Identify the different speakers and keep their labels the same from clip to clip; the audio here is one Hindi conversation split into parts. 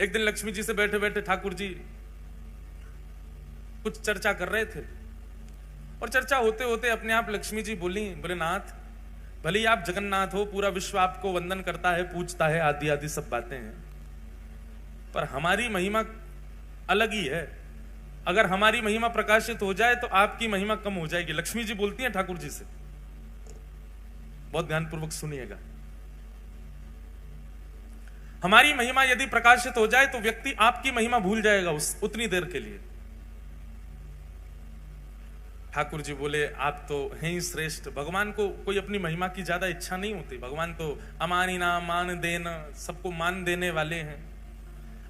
Speaker 1: एक दिन लक्ष्मी जी से बैठे बैठे ठाकुर जी कुछ चर्चा कर रहे थे और चर्चा होते होते अपने आप लक्ष्मी जी बोली, बोले नाथ, भले ही आप जगन्नाथ हो, पूरा विश्व आपको वंदन करता है, पूजता है, आदि आदि सब बातें हैं, पर हमारी महिमा अलग ही है। अगर हमारी महिमा प्रकाशित हो जाए तो आपकी महिमा कम हो जाएगी। लक्ष्मी जी बोलती हैं ठाकुर जी से, बहुत ध्यानपूर्वक सुनिएगा। हमारी महिमा यदि प्रकाशित हो जाए तो व्यक्ति आपकी महिमा भूल जाएगा उतनी देर के लिए। ठाकुर जी बोले, आप तो हैं ही श्रेष्ठ। भगवान को कोई अपनी महिमा की ज्यादा इच्छा नहीं होती। भगवान तो अमानी नाम मान देना, सबको मान देने वाले हैं,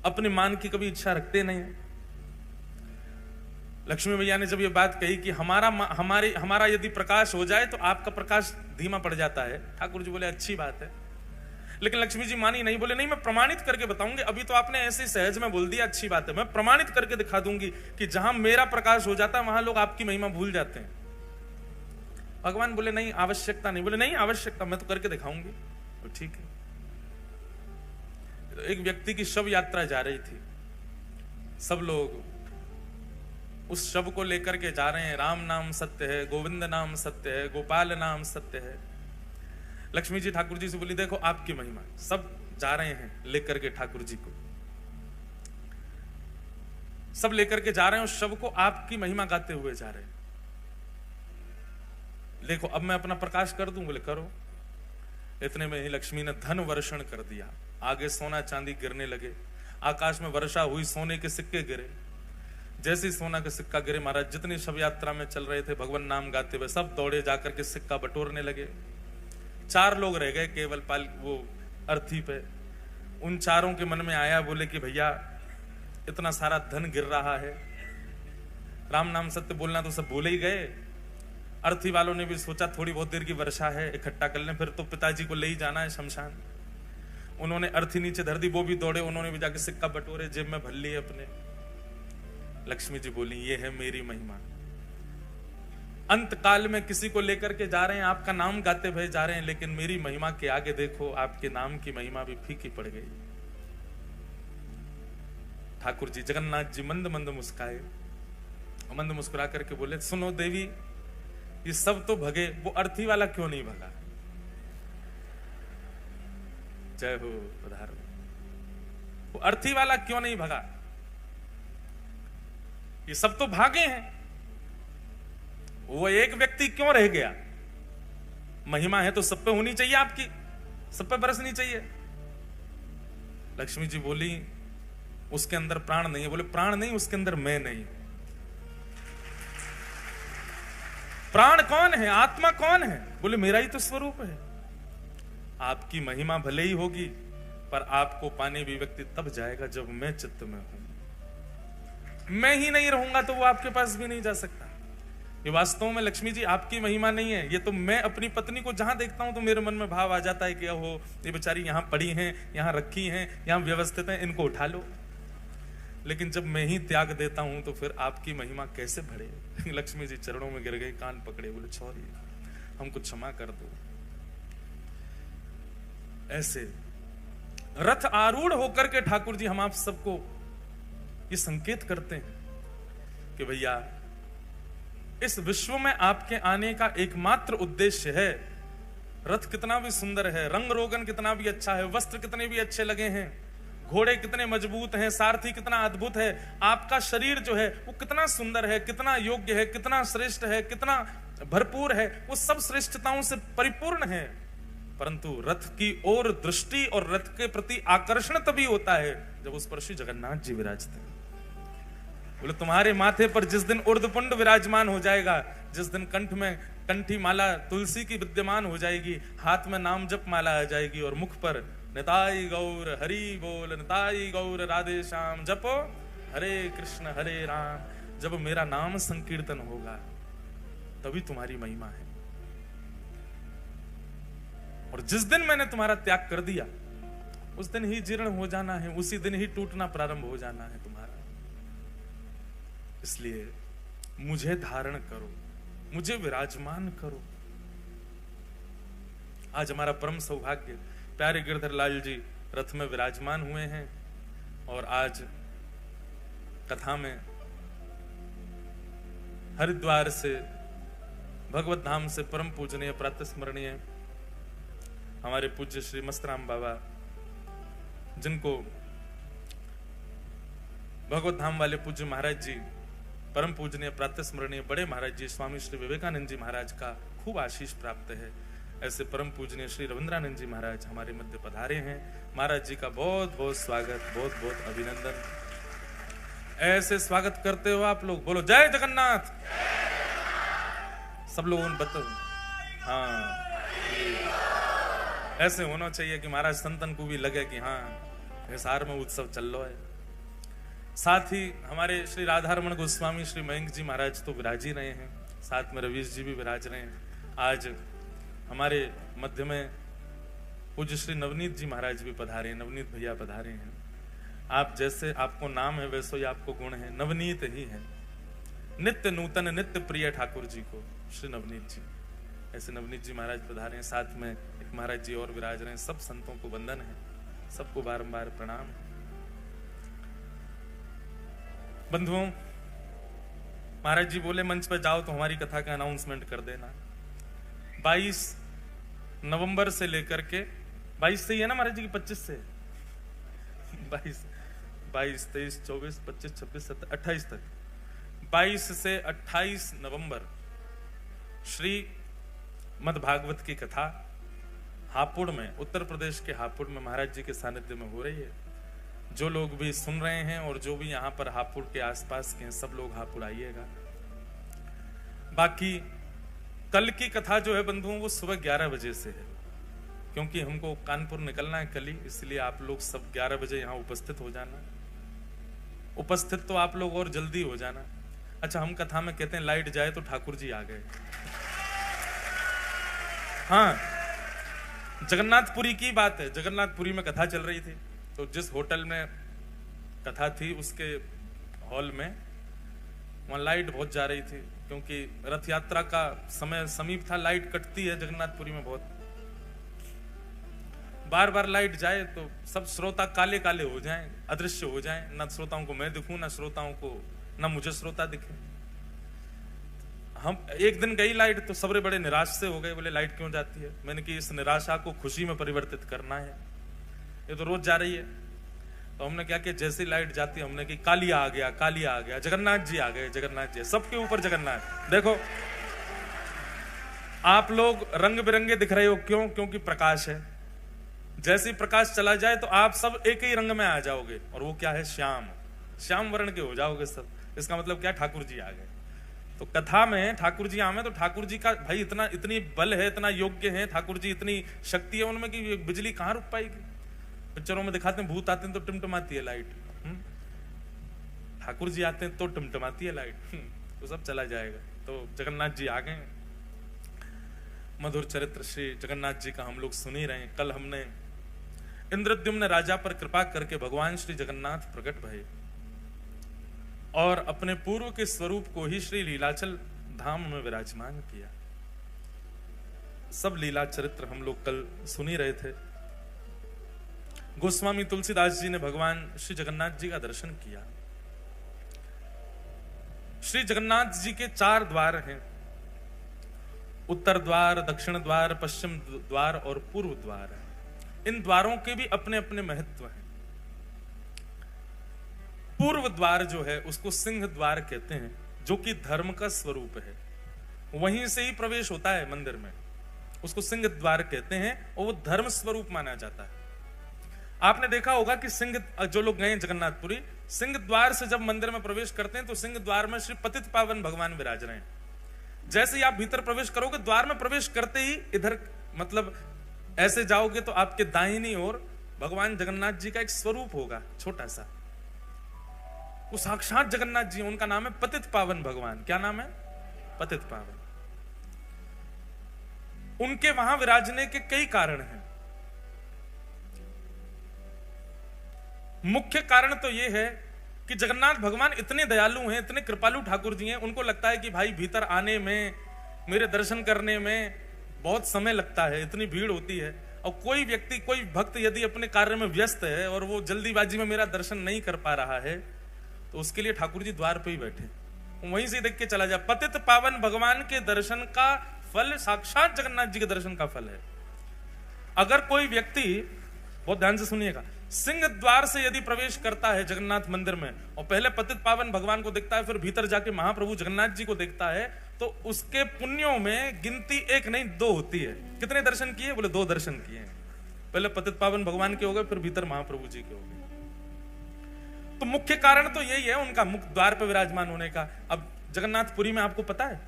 Speaker 1: अपने मान की कभी इच्छा रखते नहीं। लक्ष्मी मैया ने जब ये बात कही कि हमारा यदि प्रकाश हो जाए तो आपका प्रकाश धीमा पड़ जाता है, ठाकुर जी बोले अच्छी बात है। लेकिन लक्ष्मी जी मानी नहीं, बोले नहीं, मैं प्रमाणित करके बताऊंगी। अभी तो आपने ऐसे सहज में बोल दिया, अच्छी बात है, मैं प्रमाणित करके दिखा दूंगी कि जहां मेरा प्रकाश हो जाता है वहां लोग आपकी महिमा भूल जाते हैं। भगवान बोले नहीं, आवश्यकता नहीं। बोले नहीं आवश्यकता, मैं तो करके दिखाऊंगी। तो ठीक है। तो एक व्यक्ति की शव यात्रा जा रही थी, सब लोग उस शव को लेकर के जा रहे हैं। राम नाम सत्य है, गोविंद नाम सत्य है, गोपाल नाम सत्य है। लक्ष्मी जी ठाकुर जी से बोली, देखो आपकी महिमा। सब जा रहे हैं लेकर के ठाकुर जी को, सब लेकर के जा रहे हैं उस शव को, आपकी महिमा गाते हुए जा रहे हैं। देखो अब मैं अपना प्रकाश कर दूं। बोले करो। इतने में ही लक्ष्मी ने धन वर्षण कर दिया। आगे सोना चांदी गिरने लगे, आकाश में वर्षा हुई, सोने के सिक्के गिरे। जैसे ही सोना का सिक्का गिरे, महाराज जितनी शव यात्रा में चल रहे थे भगवान नाम गाते हुए, सब दौड़े जाकर के सिक्का बटोरने लगे। 4 लोग रह गए केवल वो अर्थी पे। उन चारों के मन में आया, बोले कि भैया इतना सारा धन गिर रहा है, राम नाम सत्य बोलना तो सब बोले ही गए। अर्थी वालों ने भी सोचा थोड़ी बहुत देर की वर्षा है, इकट्ठा कर लें, फिर तो पिताजी को ले ही जाना है शमशान। उन्होंने अर्थी नीचे धर दी, वो भी दौड़े, उन्होंने भी जाके सिक्का बटोरे, जेब में भर लिए अपने। लक्ष्मी जी बोली, ये है मेरी महिमा। अंत काल में किसी को लेकर के जा रहे हैं, आपका नाम गाते हुए जा रहे हैं, लेकिन मेरी महिमा के आगे देखो, आपके नाम की महिमा भी फीकी पड़ गई। ठाकुर जी जगन्नाथ जी मंद मंद मुस्काए, मंद मुस्कुरा करके बोले, सुनो देवी, ये सब तो भगे, वो अर्थी वाला क्यों नहीं भगा? जय हो पधारो। वो अर्थी वाला क्यों नहीं भगा? ये सब तो भागे हैं, वो एक व्यक्ति क्यों रह गया? महिमा है तो सब पे होनी चाहिए, आपकी सब पे बरसनी चाहिए। लक्ष्मी जी बोली, उसके अंदर प्राण नहीं है। बोले प्राण नहीं, उसके अंदर मैं नहीं। प्राण कौन है, आत्मा कौन है? बोले मेरा ही तो स्वरूप है। आपकी महिमा भले ही होगी, पर आपको पाने भी व्यक्ति तब जाएगा जब मैं चित्त में हूं। मैं ही नहीं रहूंगा तो वो आपके पास भी नहीं जा सकता। ये वास्तव में लक्ष्मी जी आपकी महिमा नहीं है। ये तो मैं अपनी पत्नी को जहां देखता हूं तो मेरे मन में भाव आ जाता है कि ओहो ये बेचारी यहां पड़ी हैं, यहां रखी हैं, यहां व्यवस्थित हैं, इनको उठा लो। लेकिन जब मैं ही त्याग देता हूं तो फिर आपकी महिमा कैसे बढ़े? लक्ष्मी जी चरणों में गिर गई, कान पकड़े, बोले छोड़िए, हमको क्षमा कर दो। ऐसे रथ आरूढ़ होकर के ठाकुर जी हम आप सबको ये संकेत करते हैं कि भैया इस विश्व में आपके आने का एकमात्र उद्देश्य है। रथ कितना भी सुंदर है, रंग रोगन कितना भी अच्छा है, वस्त्र कितने भी अच्छे लगे हैं, घोड़े कितने मजबूत हैं, सारथी कितना अद्भुत है, आपका शरीर जो है वो कितना सुंदर है, कितना योग्य है, कितना श्रेष्ठ है, कितना भरपूर है, वो सब श्रेष्ठताओं से परिपूर्ण है। परंतु रथ की ओर दृष्टि और रथ के प्रति आकर्षण तभी होता है जब उस पर श्री जगन्नाथ जी विराजते हैं। बोले तुम्हारे माथे पर जिस दिन उर्धपुंड विराजमान हो जाएगा, जिस दिन कंठ में कंठी माला तुलसी की विद्यमान हो जाएगी, हाथ में नाम जप माला आ जाएगी और मुख पर निताई गौर हरि बोल, निताई गौर राधे श्याम जपो हरे कृष्ण हरे राम, जब मेरा नाम संकीर्तन होगा तभी तुम्हारी महिमा है। और जिस दिन मैंने तुम्हारा त्याग कर दिया उस दिन ही जीर्ण हो जाना है, उसी दिन ही टूटना प्रारंभ हो जाना है तुम्हारा। इसलिए मुझे धारण करो, मुझे विराजमान करो। आज हमारा परम सौभाग्य, प्यारे गिरधर लाल जी रथ में विराजमान हुए हैं। और आज कथा में हरिद्वार से भगवत धाम से परम पूजनीय प्रातस्मरणीय हमारे पूज्य श्री मस्तराम बाबा, जिनको भगवत धाम वाले पूज्य महाराज जी, परम पूजनीय प्रातस्मरणीय बड़े महाराज जी स्वामी श्री विवेकानंद जी महाराज का खूब आशीष प्राप्त है, ऐसे परम पूजनीय श्री रविंद्रानंद जी महाराज हमारे मध्य पधारे हैं। महाराज जी का बहुत बहुत स्वागत, बहुत बहुत अभिनंदन। ऐसे स्वागत करते हो आप लोग, बोलो जय जगन्नाथ। सब लोगों ने बताओ, हाँ ऐसे होना चाहिए कि महाराज संतन को भी लगे कि हाँ हिसार में उत्सव चल रहा है। साथ ही हमारे श्री राधारमण गोस्वामी श्री मयंक जी महाराज तो विराज ही रहे हैं, साथ में रवीश जी भी विराज रहे हैं। आज हमारे मध्य में पूज्य श्री नवनीत जी महाराज भी पधारे हैं, नवनीत भैया पधारे हैं। आप जैसे आपको नाम है वैसे ही आपको गुण है, नवनीत ही है, नित्य नूतन नित्य प्रिय ठाकुर जी को श्री नवनीत जी, ऐसे नवनीत जी महाराज पधारे हैं। साथ में एक महाराज जी और विराज रहे हैं। सब संतों को वंदन है, सबको बारंबार प्रणाम है। बंधुओं, महाराज जी बोले मंच पर जाओ तो हमारी कथा का अनाउंसमेंट कर देना। 22 नवंबर से लेकर के 22 से ही है ना महाराज जी की, 25 से 22 23 24 25 26 27 28 तक, 22 से 28 नवंबर श्री मद्भागवत की कथा हापुड़ में, उत्तर प्रदेश के हापुड़ में महाराज जी के सानिध्य में हो रही है। जो लोग भी सुन रहे हैं और जो भी यहाँ पर हापुड़ के आसपास के हैं, सब लोग हापुड़ आइएगा। बाकी कल की कथा जो है बंधुओं वो सुबह 11 बजे से है, क्योंकि हमको कानपुर निकलना है कल ही, इसलिए आप लोग सब 11 बजे यहाँ उपस्थित हो जाना। उपस्थित तो आप लोग और जल्दी हो जाना। अच्छा, हम कथा में कहते हैं लाइट जाए तो ठाकुर जी आ गए। हाँ, जगन्नाथपुरी की बात है। जगन्नाथपुरी में कथा चल रही थी, तो जिस होटल में कथा थी उसके हॉल में वहां लाइट बहुत जा रही थी, क्योंकि रथ यात्रा का समय समीप था। लाइट कटती है जगन्नाथपुरी में बहुत, बार बार लाइट जाए तो सब श्रोता काले काले हो जाएं, अदृश्य हो जाएं। ना श्रोताओं को मैं दिखूं, ना श्रोताओं को, ना मुझे श्रोता दिखे। हम एक दिन गई लाइट तो सबरे बड़े निराश से हो गए, बोले लाइट क्यों जाती है। मैंने कि इस निराशा को खुशी में परिवर्तित करना है, ये तो रोज जा रही है। तो हमने क्या किया, जैसे लाइट जाती है हमने कि कालिया आ गया, कालिया आ गया, जगन्नाथ जी आ गए, जगन्नाथ जी, सबके ऊपर जगन्नाथ। देखो आप लोग रंग बिरंगे दिख रहे हो, क्यों? क्योंकि प्रकाश है। जैसे ही प्रकाश चला जाए तो आप सब एक ही रंग में आ जाओगे, और वो क्या है, श्याम, श्याम वर्ण के हो जाओगे सब। इसका मतलब क्या, ठाकुर जी आ गए। तो कथा में ठाकुर जी आवे तो ठाकुर जी का भाई इतनी बल है, इतना योग्य है ठाकुर जी, इतनी शक्ति है उनमें कि बिजली कहां रुक पाएगी। पिक्चरों में दिखाते हैं भूत आते हैं तो टिमटिमाती है लाइट, ठाकुर जी आते हैं तो टिमटिमाती है लाइट, तो सब चला जाएगा। तो जगन्नाथ जी आ गए। मधुर चरित्र श्री जगन्नाथ जी का हम लोग सुन ही रहे हैं। कल हमने इंद्रद्युम्न राजा पर कृपा करके भगवान श्री जगन्नाथ प्रकट भये और अपने पूर्व के स्वरूप को ही श्री लीलाचल धाम में विराजमान किया। सब लीला चरित्र हम लोग कल सुन ही रहे थे। गोस्वामी तुलसीदास जी ने भगवान श्री जगन्नाथ जी का दर्शन किया। श्री जगन्नाथ जी के 4 द्वार हैं, उत्तर द्वार, दक्षिण द्वार, पश्चिम द्वार और पूर्व द्वार। इन द्वारों के भी अपने अपने महत्व हैं। पूर्व द्वार जो है उसको सिंह द्वार कहते हैं, जो कि धर्म का स्वरूप है। वहीं से ही प्रवेश होता है मंदिर में, उसको सिंह द्वार कहते हैं और वो धर्म स्वरूप माना जाता है। आपने देखा होगा कि सिंह, जो लोग गए जगन्नाथपुरी, सिंह द्वार से जब मंदिर में प्रवेश करते हैं तो सिंह द्वार में श्री पतित पावन भगवान विराज रहे हैं। जैसे ही आप भीतर प्रवेश करोगे, द्वार में प्रवेश करते ही इधर मतलब ऐसे जाओगे तो आपके दाहिनी ओर भगवान जगन्नाथ जी का एक स्वरूप होगा, छोटा सा। वो साक्षात जगन्नाथ जी, उनका नाम है पतित पावन भगवान। क्या नाम है? पतित पावन। उनके वहां विराजने के कई कारण हैं। मुख्य कारण तो यह है कि जगन्नाथ भगवान इतने दयालु हैं, इतने कृपालु ठाकुर जी हैं। उनको लगता है कि भाई भीतर आने में, मेरे दर्शन करने में बहुत समय लगता है, इतनी भीड़ होती है। और कोई व्यक्ति, कोई भक्त यदि अपने कार्य में व्यस्त है और वो जल्दीबाजी में मेरा दर्शन नहीं कर पा रहा है, तो उसके लिए ठाकुर जी द्वार पे ही बैठे, वहीं से देख के चला जाए। पतित पावन भगवान के दर्शन का फल साक्षात जगन्नाथ जी के दर्शन का फल है। अगर कोई व्यक्ति, बहुत ध्यान से सुनिएगा, सिंह द्वार से यदि प्रवेश करता है जगन्नाथ मंदिर में और पहले पतित पावन भगवान को देखता है, फिर भीतर जाके महाप्रभु जगन्नाथ जी को देखता है, तो उसके पुण्यों में गिनती 1 नहीं 2 होती है। कितने दर्शन किए? बोले 2 दर्शन किए। पहले पतित पावन भगवान के हो गए, फिर भीतर महाप्रभु जी के हो गए। तो मुख्य कारण तो यही है उनका मुख्य द्वार पर विराजमान होने का। अब जगन्नाथपुरी में आपको पता है,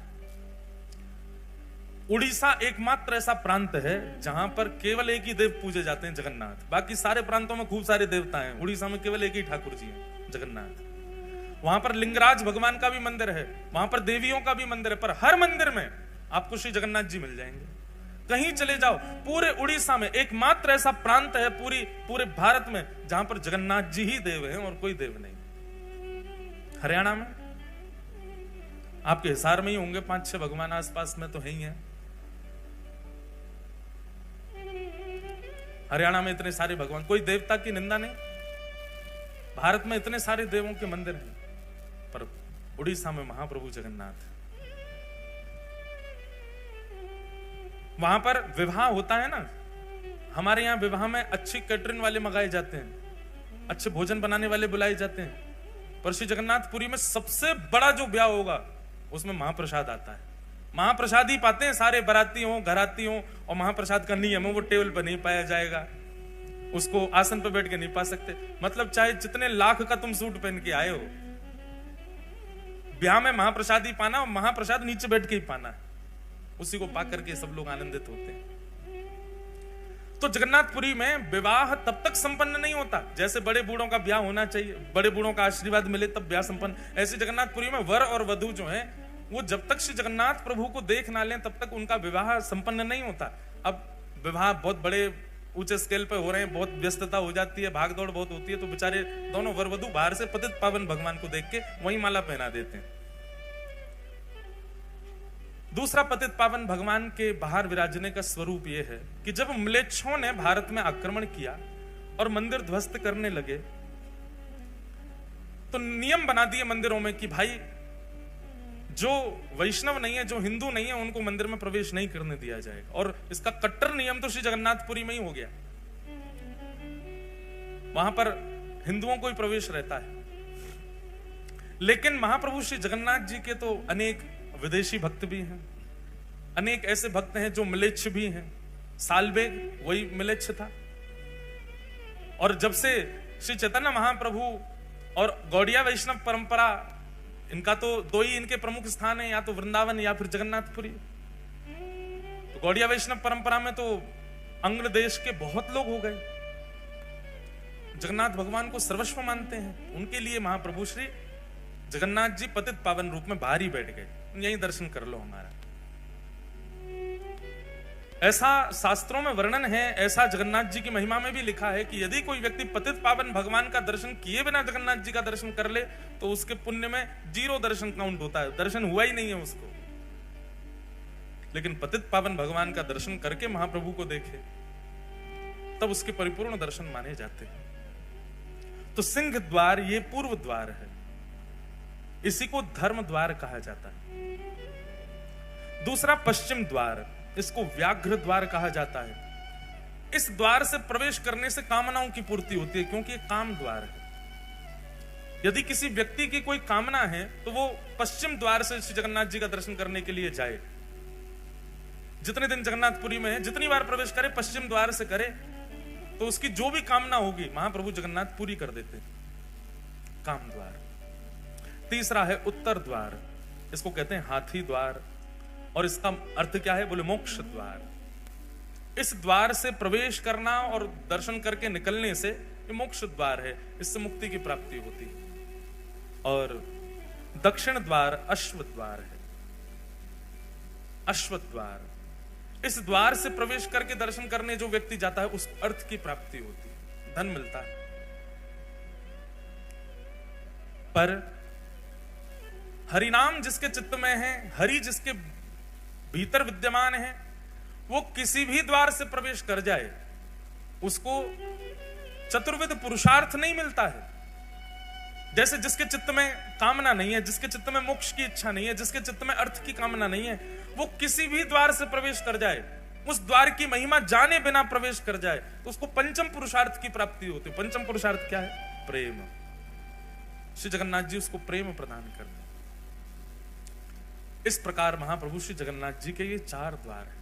Speaker 1: उड़ीसा एकमात्र ऐसा प्रांत है जहां पर केवल एक ही देव पूजे जाते हैं, जगन्नाथ। बाकी सारे प्रांतों में खूब सारे देवता हैं, उड़ीसा में केवल एक ही ठाकुर जी हैं, जगन्नाथ। वहां पर लिंगराज भगवान का भी मंदिर है, वहां पर देवियों का भी मंदिर है, पर हर मंदिर में आपको श्री जगन्नाथ जी मिल जाएंगे। कहीं चले जाओ, पूरे उड़ीसा में एकमात्र ऐसा प्रांत है पूरे भारत में जहां पर जगन्नाथ जी ही देव हैं और कोई देव नहीं। हरियाणा में आपके हिसार में ही होंगे 5-6 भगवान, आसपास में तो है ही है। हरियाणा में इतने सारे भगवान, कोई देवता की निंदा नहीं। भारत में इतने सारे देवों के मंदिर हैं, पर उड़ीसा में महाप्रभु जगन्नाथ। वहां पर विवाह होता है ना, हमारे यहां विवाह में अच्छी कैटरिंग वाले मंगाए जाते हैं, अच्छे भोजन बनाने वाले बुलाए जाते हैं, पर श्री जगन्नाथपुरी में सबसे बड़ा जो ब्याह होगा उसमें महाप्रसाद आता है। महाप्रसाद ही पाते हैं सारे, बाराती हो, घराती हो, और महाप्रसाद का नियम है वो टेबल पर नहीं पाया जाएगा, उसको आसन पर बैठ के नहीं पा सकते। मतलब चाहे जितने लाख का तुम सूट पहन के आए हो, ब्याह में महाप्रसाद ही पाना, और महाप्रसाद नीचे बैठ के ही पाना है, उसी को पाकर के सब लोग आनंदित होते हैं। तो जगन्नाथपुरी में विवाह तब तक संपन्न नहीं होता जैसे बड़े बूढ़ों का ब्याह होना चाहिए, बड़े बूढ़ों का आशीर्वाद मिले तब ब्याह संपन्न। ऐसे जगन्नाथपुरी में वर और वधू जो है, वो जब तक श्री जगन्नाथ प्रभु को देख ना लें तब तक उनका विवाह संपन्न नहीं होता। अब विवाह बहुत बड़े ऊंचे स्केल पे हो रहे हैं, बहुत व्यस्तता हो जाती है, भागदौड़ बहुत होती है, तो बेचारे दोनों वर वधू बाहर से पतित पावन भगवान को देख के वहीं माला पहना देते हैं। दूसरा पतित पावन भगवान के बाहर विराजने का स्वरूप यह है कि जब म्लेच्छों ने भारत में आक्रमण किया और मंदिर ध्वस्त करने लगे, तो नियम बना दिए मंदिरों में कि भाई जो वैष्णव नहीं है, जो हिंदू नहीं है, उनको मंदिर में प्रवेश नहीं करने दिया जाएगा। और इसका कट्टर नियम तो श्री जगन्नाथपुरी में ही हो गया, वहां पर हिंदुओं को ही प्रवेश रहता है। लेकिन महाप्रभु श्री जगन्नाथ जी के तो अनेक विदेशी भक्त भी हैं, अनेक ऐसे भक्त हैं जो म्लेच्छ भी हैं। सालबेग वही म्लेच्छ था। और जब से श्री चैतन्य महाप्रभु और गौड़िया वैष्णव परंपरा, इनका तो 2 ही इनके प्रमुख स्थान है, या तो वृंदावन या फिर जगन्नाथपुरी। तो गौड़िया वैष्णव परंपरा में तो अंग्र देश के बहुत लोग हो गए, जगन्नाथ भगवान को सर्वस्व मानते हैं। उनके लिए महाप्रभु श्री जगन्नाथ जी पतित पावन रूप में बाहर ही बैठ गए, यहीं दर्शन कर लो हमारा। ऐसा शास्त्रों में वर्णन है, ऐसा जगन्नाथ जी की महिमा में भी लिखा है कि यदि कोई व्यक्ति पतित पावन भगवान का दर्शन किए बिना जगन्नाथ जी का दर्शन कर ले तो उसके पुण्य में 0 दर्शन काउंट होता है, दर्शन हुआ ही नहीं है उसको। लेकिन पतित पावन भगवान का दर्शन करके महाप्रभु को देखे तब उसके परिपूर्ण दर्शन माने जाते हैं। तो सिंह द्वार ये पूर्व द्वार है, इसी को धर्म द्वार कहा जाता है। दूसरा पश्चिम द्वार, इसको व्याघ्र द्वार कहा जाता है। इस द्वार से प्रवेश करने से कामनाओं की पूर्ति होती है, क्योंकि ये काम द्वार है। यदि किसी व्यक्ति की कोई कामना है तो वो पश्चिम द्वार से श्री जगन्नाथ जी का दर्शन करने के लिए जाए। जितने दिन जगन्नाथपुरी में है, जितनी बार प्रवेश करे पश्चिम द्वार से करे, तो उसकी जो भी कामना होगी महाप्रभु जगन्नाथ पूरी कर देते। काम द्वार। तीसरा है उत्तर द्वार, इसको कहते हैं हाथी द्वार, और इसका अर्थ क्या है? बोले मोक्ष द्वार। इस द्वार से प्रवेश करना और दर्शन करके निकलने से ये मोक्ष द्वार है, इससे मुक्ति की प्राप्ति होती है। और दक्षिण द्वार अश्व द्वार है। अश्व द्वार, इस द्वार से प्रवेश करके दर्शन करने जो व्यक्ति जाता है उस अर्थ की प्राप्ति होती है, धन मिलता है। पर हरिनाम जिसके चित्त में है, हरि जिसके भीतर विद्यमान है, वो किसी भी द्वार से प्रवेश कर जाए उसको चतुर्विध पुरुषार्थ नहीं मिलता है। जैसे जिसके चित्त में कामना नहीं है, जिसके चित्त में मोक्ष की इच्छा नहीं है, जिसके चित्त में अर्थ की कामना नहीं है, वो किसी भी द्वार से प्रवेश कर जाए, उस द्वार की महिमा जाने बिना प्रवेश कर जाए, तो उसको पंचम पुरुषार्थ की प्राप्ति होती है। पंचम पुरुषार्थ क्या है? प्रेम। श्री जगन्नाथ जी उसको प्रेम प्रदान करते हैं। इस प्रकार महाप्रभु श्री जगन्नाथ जी के ये 4 द्वार हैं।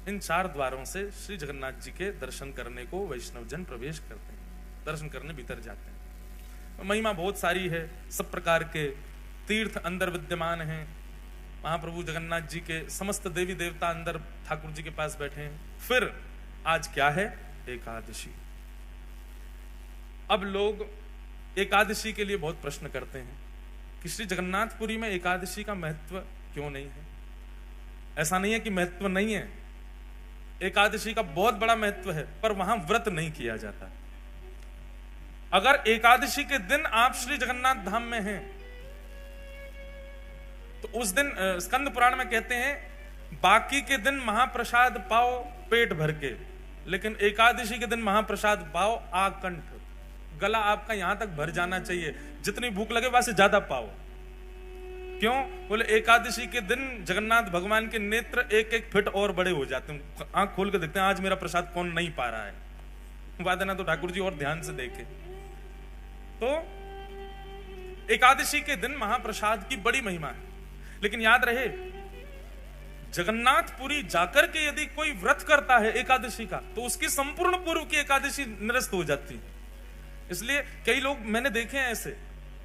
Speaker 1: इन 4 द्वारों से श्री जगन्नाथ जी के दर्शन करने को वैष्णव जन प्रवेश करते हैं, दर्शन करने भीतर जाते हैं। महिमा बहुत सारी है, सब प्रकार के तीर्थ अंदर विद्यमान हैं। महाप्रभु जगन्नाथ जी के समस्त देवी देवता अंदर ठाकुर जी के पास बैठे हैं। फिर आज क्या है? एकादशी। अब लोग एकादशी के लिए बहुत प्रश्न करते हैं कि श्री जगन्नाथपुरी में एकादशी का महत्व क्यों नहीं है? ऐसा नहीं है कि महत्व नहीं है, एकादशी का बहुत बड़ा महत्व है, पर वहां व्रत नहीं किया जाता। अगर एकादशी के दिन आप श्री जगन्नाथ धाम में हैं, तो उस दिन स्कंद पुराण में कहते हैं बाकी के दिन महाप्रसाद पाओ पेट भर के, लेकिन एकादशी के दिन महाप्रसाद पाओ आकंठ। गला आपका यहां तक भर जाना चाहिए, जितनी भूख लगे वहां से ज्यादा पाओ। क्यों? बोले एकादशी के दिन जगन्नाथ भगवान के नेत्र 1-1 फीट और बड़े हो जाते हैं। आंख खोल के देखते हैं आज मेरा प्रसाद कौन नहीं पा रहा है, वादा ना तो ठाकुर जी और ध्यान से देखे। तो एकादशी के दिन महाप्रसाद की बड़ी महिमा है। लेकिन याद रहे, जगन्नाथपुरी जाकर के यदि कोई व्रत करता है एकादशी का, तो उसकी संपूर्ण पूर्व की एकादशी निरस्त हो जाती है। इसलिए कई लोग मैंने देखे हैं ऐसे,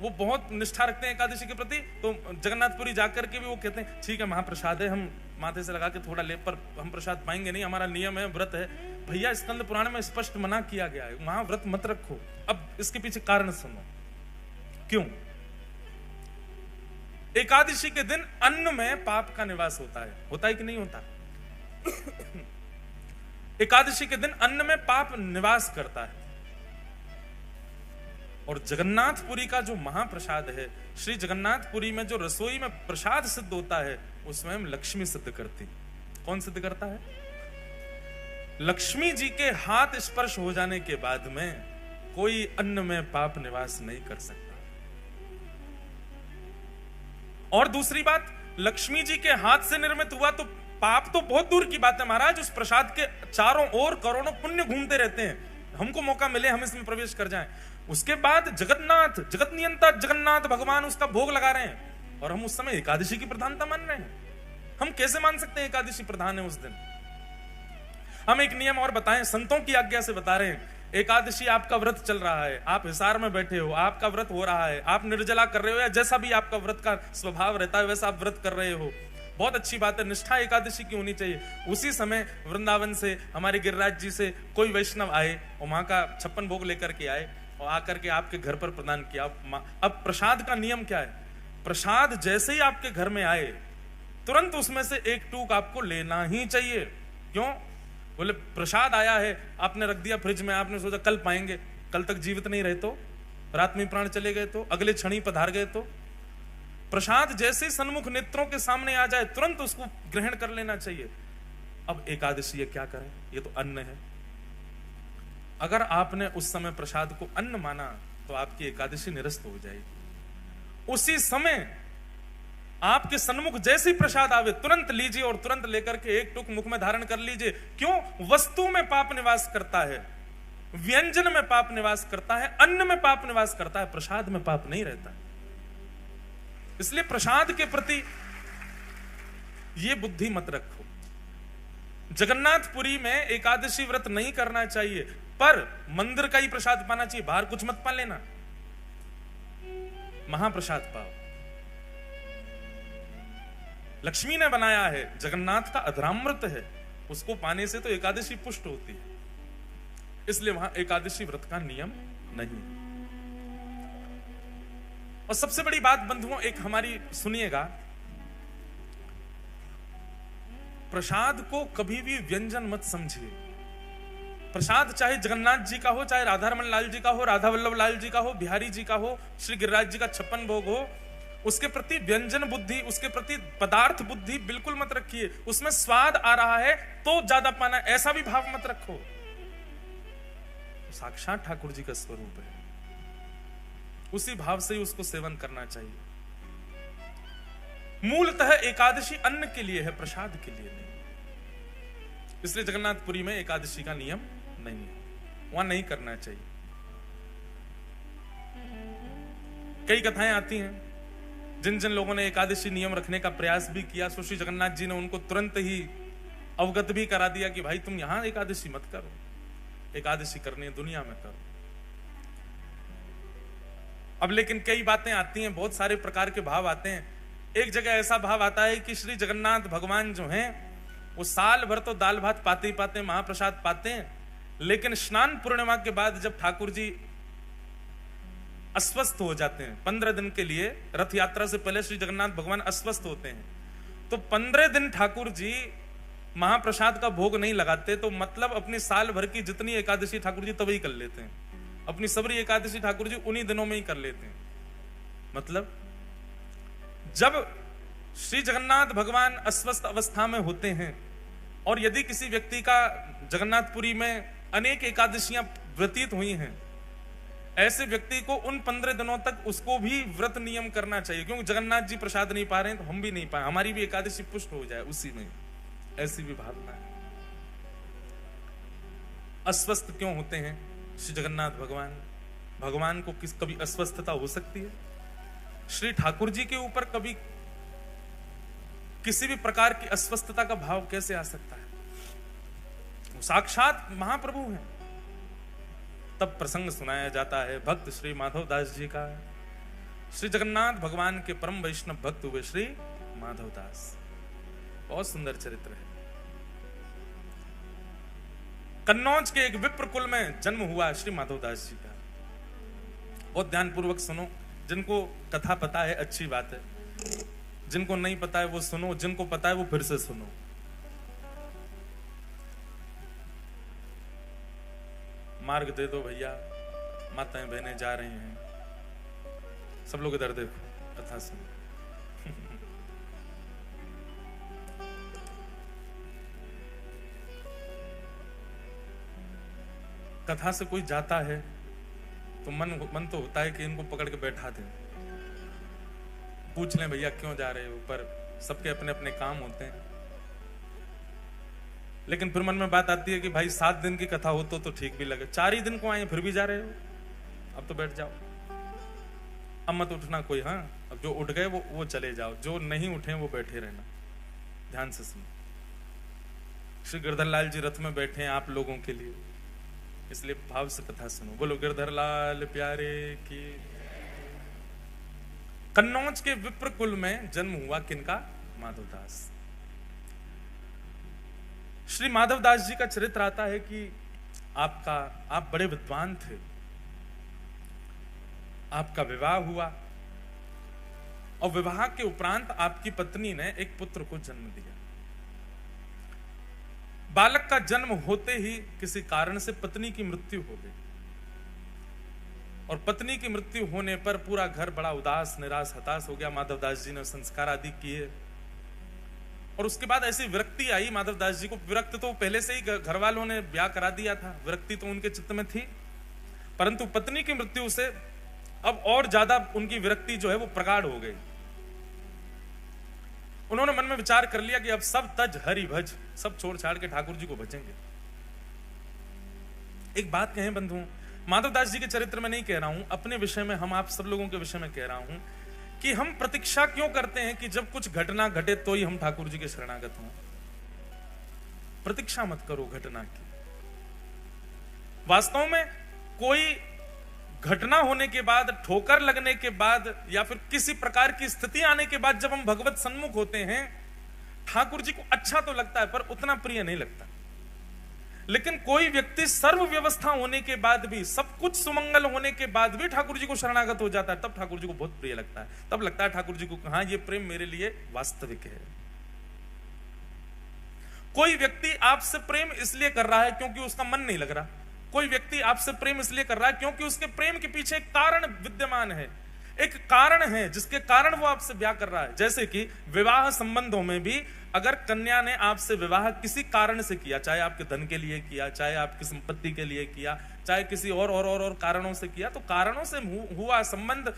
Speaker 1: वो बहुत निष्ठा रखते हैं एकादशी के प्रति, तो जगन्नाथपुरी जाकर के भी वो कहते हैं ठीक है महाप्रसाद है, हम माथे से लगा के थोड़ा ले, पर हम प्रसाद पाएंगे नहीं, हमारा नियम है, व्रत है। भैया स्कंद पुराण में स्पष्ट मना किया गया है, वहां व्रत मत रखो। अब इसके पीछे कारण सुनो क्यों। एकादशी के दिन अन्न में पाप का निवास होता है कि नहीं होता? एकादशी के दिन अन्न में पाप निवास करता है। और जगन्नाथपुरी का जो महाप्रसाद है, श्री जगन्नाथपुरी में जो रसोई में प्रसाद सिद्ध होता है, वो स्वयं लक्ष्मी सिद्ध करती। कौन सिद्ध करता है? लक्ष्मी जी के हाथ स्पर्श हो जाने के बाद में कोई अन्न में पाप निवास नहीं कर सकता। और दूसरी बात, लक्ष्मी जी के हाथ से निर्मित हुआ तो पाप तो बहुत दूर की बात है महाराज, उस प्रसाद के चारों ओर करोड़ों पुण्य घूमते रहते हैं। हमको मौका मिले हम इसमें प्रवेश कर जाएं। उसके बाद जगन्नाथ, जगत नियंता जगन्नाथ भगवान उसका भोग लगा रहे हैं, और हम उस समय एकादशी की प्रधानता मान रहे हैं। हम कैसे मान सकते हैं एकादशी प्रधान है उस दिन? हम एक नियम और बताएं, संतों की आज्ञा से बता रहे हैं। एकादशी आपका व्रत चल रहा है, आप हिसार में बैठे हो, आपका व्रत हो रहा है, आप निर्जला कर रहे हो, या जैसा भी आपका व्रत का स्वभाव रहता है वैसा आप व्रत कर रहे हो, बहुत अच्छी बात है, निष्ठा एकादशी की होनी चाहिए। उसी समय वृंदावन से हमारे गिरिराज जी से कोई वैष्णव आए और वहां का 56 भोग लेकर के आए और आकर के आपके घर पर प्रदान किया। अब प्रसाद का नियम क्या है? प्रसाद जैसे ही आपके घर में आए तुरंत उसमें से एक टूक आपको लेना ही चाहिए। क्यों? बोले प्रसाद आया है, आपने रख दिया फ्रिज में, आपने सोचा कल पाएंगे, कल तक जीवित नहीं रहे तो, रात में प्राण चले गए तो, अगले क्षण ही पधार गए तो। प्रसाद जैसे सन्मुख नेत्रों के सामने आ जाए तुरंत उसको ग्रहण कर लेना चाहिए। अब एकादशी ये क्या करें? ये तो अन्न है। अगर आपने उस समय प्रसाद को अन्न माना तो आपकी एकादशी निरस्त हो जाएगी। उसी समय आपके सन्मुख जैसे ही प्रसाद आवे तुरंत लीजिए और तुरंत लेकर के एक टुक मुख में धारण कर लीजिए। क्यों? वस्तु में पाप निवास करता है, व्यंजन में पाप निवास करता है, अन्न में पाप निवास करता है, प्रसाद में पाप नहीं रहता। इसलिए प्रसाद के प्रति ये बुद्धि मत रखो। जगन्नाथपुरी में एकादशी व्रत नहीं करना चाहिए, पर मंदिर का ही प्रसाद पाना चाहिए, बाहर कुछ मत पा लेना, महाप्रसाद पाओ। लक्ष्मी ने बनाया है, जगन्नाथ का अधरामृत है, उसको पाने से तो एकादशी पुष्ट होती है, इसलिए वहां एकादशी व्रत का नियम नहीं। और सबसे बड़ी बात बंधुओं एक हमारी सुनिएगा, प्रसाद को कभी भी व्यंजन मत समझिए। प्रसाद चाहे जगन्नाथ जी का हो, चाहे राधारमण लाल जी का हो, राधा वल्लभ लाल जी का हो, बिहारी जी का हो, श्री गिरिराज जी का 56 भोग हो, उसके प्रति व्यंजन बुद्धि, उसके प्रति पदार्थ बुद्धि बिल्कुल मत रखिए। उसमें स्वाद आ रहा है तो ज्यादा पाना, ऐसा भी भाव मत रखो। साक्षात ठाकुर जी का स्वरूप है। उसी भाव से ही उसको सेवन करना चाहिए। मूलतः एकादशी अन्न के लिए है, प्रसाद के लिए नहीं। इसलिए जगन्नाथपुरी में एकादशी का नियम नहीं है, वहां नहीं करना चाहिए। कई कथाएं आती हैं, जिन जिन लोगों ने एकादशी नियम रखने का प्रयास भी किया, श्री जगन्नाथ जी ने उनको तुरंत ही अवगत भी करा दिया कि भाई तुम यहां एकादशी मत करो, एकादशी करनी है दुनिया में करो। अब लेकिन कई बातें आती हैं, बहुत सारे प्रकार के भाव आते हैं। एक जगह ऐसा भाव आता है कि श्री जगन्नाथ भगवान जो हैं वो साल भर तो दाल भात पाते ही पाते हैं, महाप्रसाद पाते हैं, लेकिन स्नान पूर्णिमा के बाद जब ठाकुर जी अस्वस्थ हो जाते हैं 15 दिन के लिए, रथ यात्रा से पहले श्री जगन्नाथ भगवान अस्वस्थ होते हैं, तो 15 दिन ठाकुर जी महाप्रसाद का भोग नहीं लगाते। तो मतलब अपनी साल भर की जितनी एकादशी ठाकुर जी तभी कर लेते हैं, अपनी सबरी एकादशी ठाकुर जी उन्हीं दिनों में ही कर लेते हैं। मतलब जब श्री जगन्नाथ भगवान अस्वस्थ अवस्था में होते हैं और यदि किसी व्यक्ति का जगन्नाथपुरी में अनेक एकादशियां व्यतीत हुई हैं, ऐसे व्यक्ति को उन 15 दिनों तक उसको भी व्रत नियम करना चाहिए, क्योंकि जगन्नाथ जी प्रसाद नहीं पा रहे हैं तो हम भी नहीं पाए, हमारी भी एकादशी पुष्ट हो जाए उसी में। ऐसी भी भावना है। अस्वस्थ क्यों होते हैं श्री जगन्नाथ भगवान? भगवान को कभी अस्वस्थता हो सकती है? श्री ठाकुर जी के ऊपर कभी किसी भी प्रकार की अस्वस्थता का भाव कैसे आ सकता है? वो साक्षात महाप्रभु हैं। तब प्रसंग सुनाया जाता है भक्त श्री माधव दास जी का। श्री जगन्नाथ भगवान के परम वैष्णव भक्त हुए श्री माधव दास। बहुत सुंदर चरित्र है। कन्नौज के एक विप्र कुल में जन्म हुआ श्री माधव दास जी का। बहुत ध्यानपूर्वक सुनो, जिनको कथा पता है अच्छी बात है, जिनको नहीं पता है वो सुनो, जिनको पता है वो फिर से सुनो। मार्ग दे दो भैया, माताएं बहनें जा रही हैं, सब लोग इधर देखो, कथा सुनो। कथा से कोई जाता है तो मन तो होता है कि इनको पकड़ के बैठा दें, पूछ लें भैया क्यों जा रहे हो, पर सबके अपने अपने काम होते हैं। लेकिन फिर मन में बात आती है कि भाई 7 दिन की कथा हो तो ठीक भी लगे, 4 ही दिन को आए फिर भी जा रहे हो, अब तो बैठ जाओ, अब मत उठना कोई। हाँ, अब जो उठ गए वो चले जाओ, जो नहीं उठे वो बैठे रहना। ध्यान से सुनो। श्री गिरधर लाल जी रथ में बैठे हैं आप लोगों के लिए, इसलिए भाव से कथा सुनो। बोलो गिरधर लाल प्यारे की। कन्नौज के विप्र कुल में जन्म हुआ किनका? माधवदास। श्री माधवदास जी का चरित्र आता है कि आप बड़े विद्वान थे, आपका विवाह हुआ और विवाह के उपरांत आपकी पत्नी ने एक पुत्र को जन्म दिया। बालक का जन्म होते ही किसी कारण से पत्नी की मृत्यु हो गई और पत्नी की मृत्यु होने पर पूरा घर बड़ा उदास निराश हताश हो गया। माधवदास जी ने संस्कार आदि किए और उसके बाद ऐसी विरक्ति आई माधवदास जी को। विरक्त तो पहले से ही घर वालों ने ब्याह करा दिया था, विरक्ति तो उनके चित्त में थी, परंतु पत्नी की मृत्यु से अब और ज्यादा उनकी विरक्ति जो है वो प्रगाढ़ हो गई। उन्होंने मन में विचार कर लिया कि अब सब तज हरि भज, सब छोड़ छाड़ के ठाकुर जी को भजेंगे। एक बात कहें बंधुओं, माधवदास जी के चरित्र में नहीं कह रहा हूं, अपने विषय में, हम आप सब लोगों के विषय में कह रहा हूं कि हम प्रतीक्षा क्यों करते हैं कि जब कुछ घटना घटे तो ही हम ठाकुर जी के शरणागत हों। प्रतीक्षा मत करो घटना की। वास्तव में कोई घटना होने के बाद, ठोकर लगने के बाद या फिर किसी प्रकार की स्थिति आने के बाद जब हम भगवत सन्मुख होते हैं, ठाकुर जी को अच्छा तो लगता है पर उतना प्रिय नहीं लगता। लेकिन कोई व्यक्ति सर्व व्यवस्था होने के बाद भी, सब कुछ सुमंगल होने के बाद भी ठाकुर जी को शरणागत हो जाता है, तब ठाकुर जी को बहुत प्रिय लगता है। तब लगता है ठाकुर जी को हाँ, ये प्रेम मेरे लिए वास्तविक है। कोई व्यक्ति आपसे प्रेम इसलिए कर रहा है क्योंकि उसका मन नहीं लग रहा। कोई व्यक्ति आपसे प्रेम इसलिए कर रहा है क्योंकि उसके प्रेम के पीछे एक कारण विद्यमान है, एक कारण है जिसके कारण वो आपसे ब्याह कर रहा है। जैसे कि विवाह संबंधों में भी अगर कन्या ने आपसे विवाह किसी कारण से किया, चाहे आपके धन के लिए किया, चाहे आपकी संपत्ति के लिए किया, चाहे किसी और कारणों से किया, तो कारणों से हुआ संबंध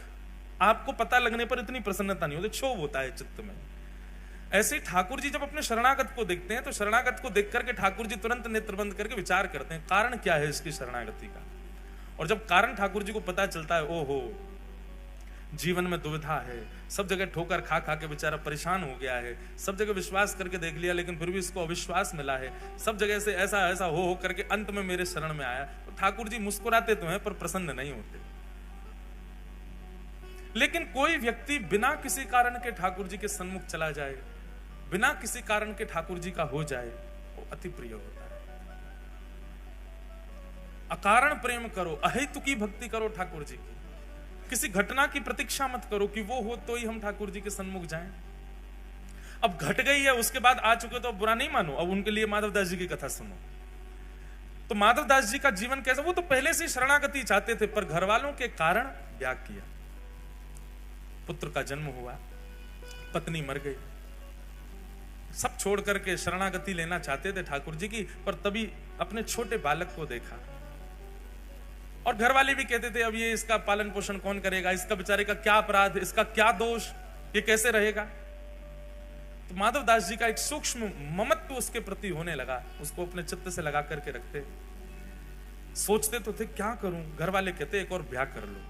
Speaker 1: आपको पता लगने पर इतनी प्रसन्नता नहीं होती, क्षोभ होता है चित्त में। ऐसे ही ठाकुर जी जब अपने शरणागत को देखते हैं तो शरणागत को देख करके ठाकुर जी तुरंत नेत्र बंद करके विचार करते हैं कारण क्या है इसकी शरणागति का। और जब कारण ठाकुर जी को पता चलता है, ओहो जीवन में दुविधा है, सब जगह ठोकर खा खा के बेचारा परेशान हो गया है, सब जगह विश्वास करके देख लिया लेकिन फिर भी इसको अविश्वास मिला है, सब जगह से ऐसा ऐसा हो करके अंत में मेरे शरण में आया, तो ठाकुर जी मुस्कुराते तो हैं पर प्रसन्न नहीं होते। लेकिन कोई व्यक्ति बिना किसी कारण के ठाकुर जी के सन्मुख चला जाए, बिना किसी कारण के ठाकुर जी का हो जाए, वो अति प्रिय होता है। अकारण प्रेम करो, अहेतुकी भक्ति करो ठाकुर जी की, किसी घटना की प्रतीक्षा मत करो कि वो हो तो ही हम ठाकुर जी के सन्मुख जाएं। अब घट गई है, उसके बाद आ चुके तो अब बुरा नहीं मानो, अब उनके लिए माधवदास जी की कथा सुनो। तो माधवदास जी का जीवन कैसा, वो तो पहले से शरणागति चाहते थे पर घर वालों के कारण त्याग किया। पुत्र का जन्म हुआ, पत्नी मर गई, सब छोड़ करके शरणागति लेना चाहते थे ठाकुर जी की, पर तभी अपने छोटे बालक को देखा और घर वाले भी कहते थे अब ये इसका पालन पोषण कौन करेगा, इसका बेचारे का क्या अपराध, इसका क्या दोष, ये कैसे रहेगा। तो माधवदास जी का एक सूक्ष्म ममत्व उसके प्रति होने लगा, उसको अपने चित्त से लगा करके रखते। सोचते तो थे क्या करूं, घर वाले कहते एक और ब्याह कर लो।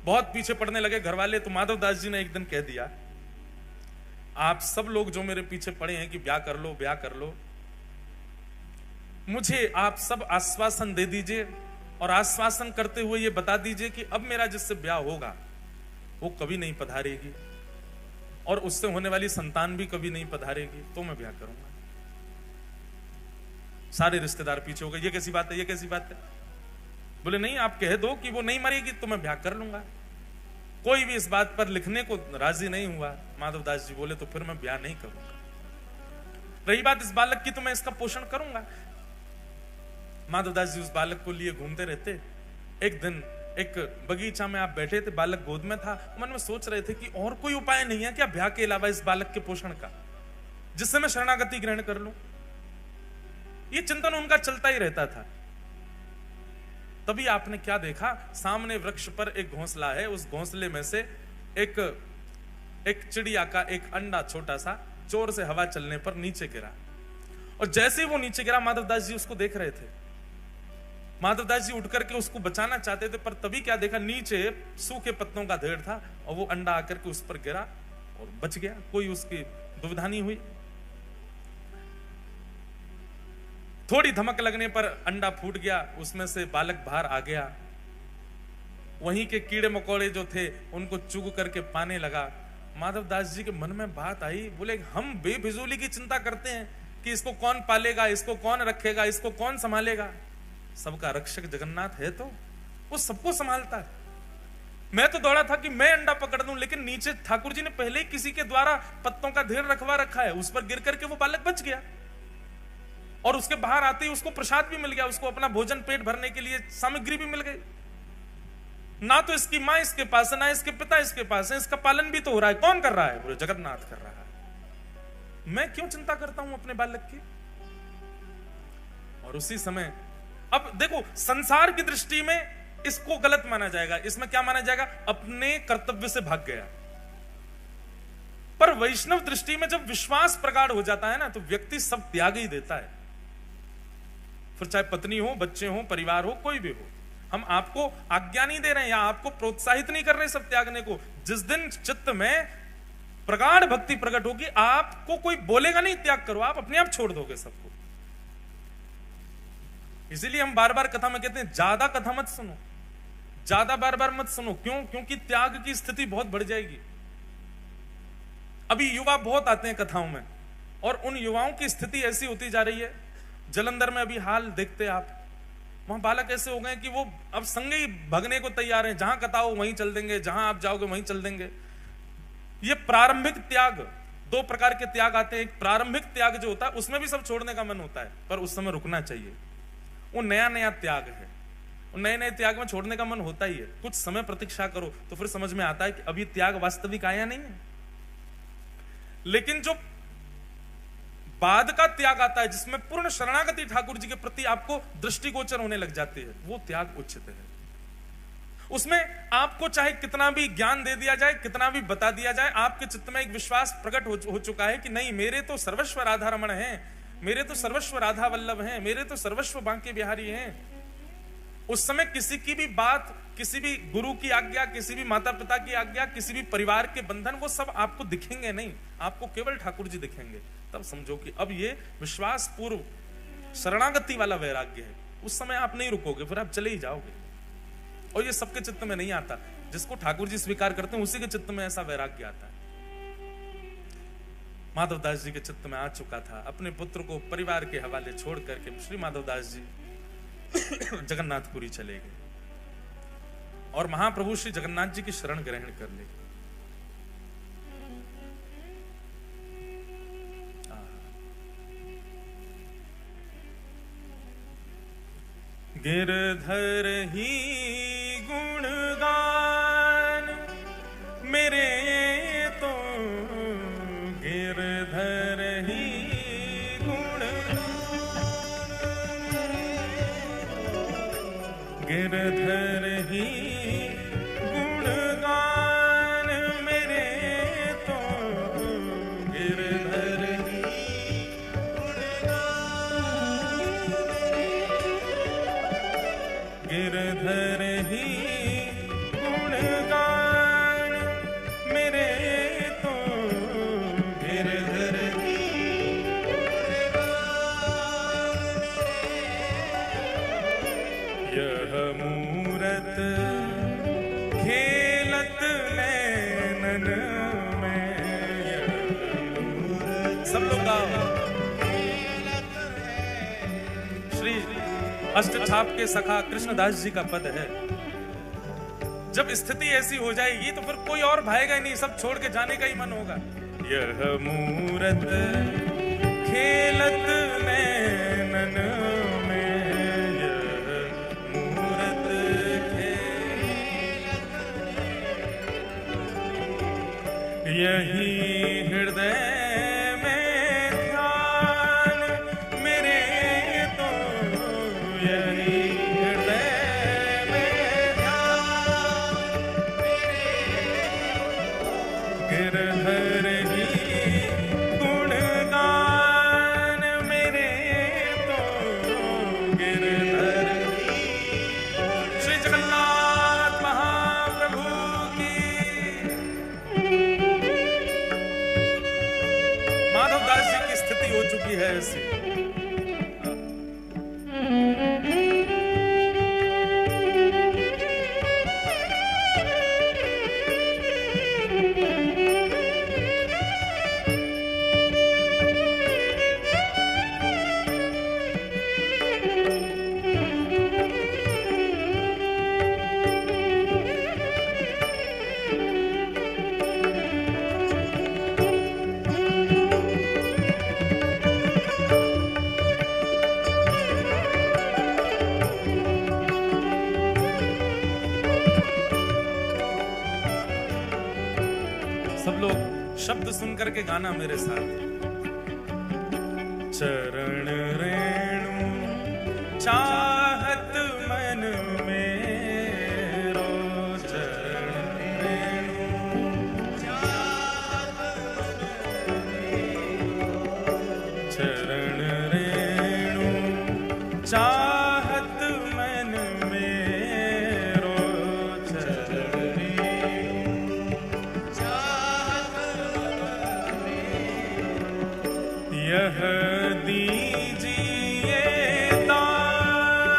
Speaker 1: बहुत पीछे पड़ने लगे घर वाले, तो माधवदास जी ने एक दिन कह दिया, आप सब लोग जो मेरे पीछे पड़े हैं कि ब्याह कर लो ब्याह कर लो, मुझे आप सब आश्वासन दे दीजिए और आश्वासन करते हुए ये बता दीजिए कि अब मेरा जिससे ब्याह होगा वो कभी नहीं पधारेगी और उससे होने वाली संतान भी कभी नहीं पधारेगी, तो मैं ब्याह करूंगा। सारे रिश्तेदार पीछे हो गए, ये कैसी बात है, ये कैसी बात है। बोले नहीं, आप कह दो कि वो नहीं मरेगी तो मैं ब्याह कर लूंगा। कोई भी इस बात पर लिखने को राजी नहीं हुआ। माधवदास जी बोले तो फिर मैं ब्याह नहीं करूंगा। रही बात इस बालक की, तो मैं इसका पोषण करूंगा। माधवदास जी उस बालक को लिए घूमते रहते। एक दिन एक बगीचा में आप बैठे थे, बालक गोद में था, मन में सोच रहे थे कि और कोई उपाय नहीं है क्या ब्याह के अलावा इस बालक के पोषण का, जिससे मैं शरणागति ग्रहण कर लूं। ये चिंतन उनका चलता ही रहता था। तभी आपने क्या देखा, सामने वृक्ष पर एक घोंसला है, उस घोंसले में से एक चिड़िया का एक अंडा छोटा सा जोर से हवा चलने पर नीचे गिरा। और जैसे ही वो नीचे गिरा, माधवदास जी उसको देख रहे थे। माधवदास जी उठ करके उसको बचाना चाहते थे, पर तभी क्या देखा, नीचे सूखे पत्तों का ढेर था और वो अंडा आकर के उस पर गिरा और बच गया। कोई उसकी दुविधा नहीं हुई। थोड़ी धमक लगने पर अंडा फूट गया, उसमें से बालक बाहर आ गया। वहीं के कीड़े मकोड़े जो थे उनको चुग करके पाने लगा। माधवदास जी के मन में बात आई, बोले हम बेफिजूली की चिंता करते हैं कि इसको कौन पालेगा, इसको कौन रखेगा, इसको कौन संभालेगा। सबका रक्षक जगन्नाथ है तो वो सबको संभालता है। मैं तो दौड़ा था कि मैं अंडा पकड़ दूं, लेकिन नीचे ठाकुर जी ने पहले ही किसी के द्वारा पत्तों का ढेर रखवा रखा है, उस पर गिर करके वो बालक बच गया। और उसके बाहर आते ही उसको प्रसाद भी मिल गया, उसको अपना भोजन पेट भरने के लिए सामग्री भी मिल गई। ना तो इसकी मां इसके पास है, ना इसके पिता इसके पास है, इसका पालन भी तो हो रहा है। कौन कर रहा है? बोले जगन्नाथ कर रहा है। मैं क्यों चिंता करता हूं अपने बालक की। और उसी समय अब देखो, संसार की दृष्टि में इसको गलत माना जाएगा। इसमें क्या माना जाएगा? अपने कर्तव्य से भाग गया। पर वैष्णव दृष्टि में जब विश्वास प्रगाढ़ हो जाता है ना, तो व्यक्ति सब त्याग ही देता है। फिर चाहे पत्नी हो, बच्चे हो, परिवार हो, कोई भी हो। हम आपको आज्ञा नहीं दे रहे हैं या आपको प्रोत्साहित नहीं कर रहे सब त्यागने को। जिस दिन चित्त में प्रगाढ़ भक्ति प्रकट होगी, आपको कोई बोलेगा नहीं त्याग करो, आप अपने आप छोड़ दोगे सबको। इसीलिए हम बार बार कथा में कहते हैं ज्यादा कथा मत सुनो, ज्यादा बार बार मत सुनो। क्यों? क्योंकि त्याग की स्थिति बहुत बढ़ जाएगी। अभी युवा बहुत आते हैं कथाओं में, और उन युवाओं की स्थिति ऐसी होती जा रही है। जलंधर में अभी हाल देखते आप, वहां बालक ऐसे हो गए कि वो अब संगे ही भगने को तैयार हैं। जहां कथा हो वहीं चल देंगे, जहां आप जाओगे वहीं चल देंगे। ये प्रारंभिक त्याग, दो प्रकार के त्याग आते हैं। एक प्रारंभिक त्याग जो होता है, उसमें भी सब छोड़ने का मन होता है, पर उस समय रुकना चाहिए। वो नया नया त्याग है, नए नए त्याग में छोड़ने का मन होता ही है। कुछ समय प्रतीक्षा करो तो फिर समझ में आता है कि अभी त्याग वास्तविक आया नहीं है। लेकिन जो बाद का त्याग आता है, जिसमें पूर्ण शरणागति ठाकुर जी के प्रति आपको दृष्टिगोचर होने लग जाती है, वो त्याग उचित है। उसमें आपको चाहे कितना भी ज्ञान दे दिया जाए, कितना भी बता दिया जाए, आपके चित्त में एक विश्वास प्रकट हो चुका है कि नहीं, मेरे तो सर्वस्व राधा रमण हैं, मेरे तो सर्वस्व राधा वल्लभ हैं, मेरे तो सर्वस्व बांके बिहारी हैं। उस समय किसी की भी बात, किसी भी गुरु की आज्ञा, किसी भी माता पिता की आज्ञा, किसी भी परिवार के बंधन, वो सब आपको दिखेंगे नहीं, आपको केवल ठाकुर जी दिखेंगे। तब समझो कि अब ये विश्वास पूर्व शरणागति वाला वैराग्य है। उस समय आप नहीं रुकोगे, फिर आप चले ही जाओगे। और ये सबके चित्त में नहीं आता, जिसको ठाकुर जी स्वीकार करते हैं उसी के चित्त में ऐसा वैराग्य आता है। माधवदास जी के चित्त में आ चुका था। अपने पुत्र को परिवार के हवाले छोड़ करके श्री माधवदास जी जगन्नाथपुरी चले गए और महाप्रभु श्री जगन्नाथ जी की शरण ग्रहण कर ली। गिरधर ही गुणगान मेरे तो गिरधर ही गिरधर ही गुणगान मेरे तो गिरधर ही गिरधर ही गुणगान मेरे तो गिरधर ही यह मूरत खेलत नैनन में। सब लोग गाओ। श्री अष्टछाप के सखा कृष्णदास जी का पद है। जब स्थिति ऐसी हो जाएगी तो फिर कोई और भाएगा ही नहीं, सब छोड़ के जाने का ही मन होगा। यह मूरत खेलत नैनन में, यह मूरत खेलत यही हृदय गिरधर ही गुणगान मेरे तो गिरधर ही। श्री जगन्नाथ महाप्रभु की। माधवदास जी की स्थिति हो चुकी है ऐसी। सब लोग शब्द सुन करके गाना मेरे साथ। चरण रेणु चाहत मन मेरो, चरण रेणु चरण रेणु चाहत मन मेरो, चरण यह दीजिए दान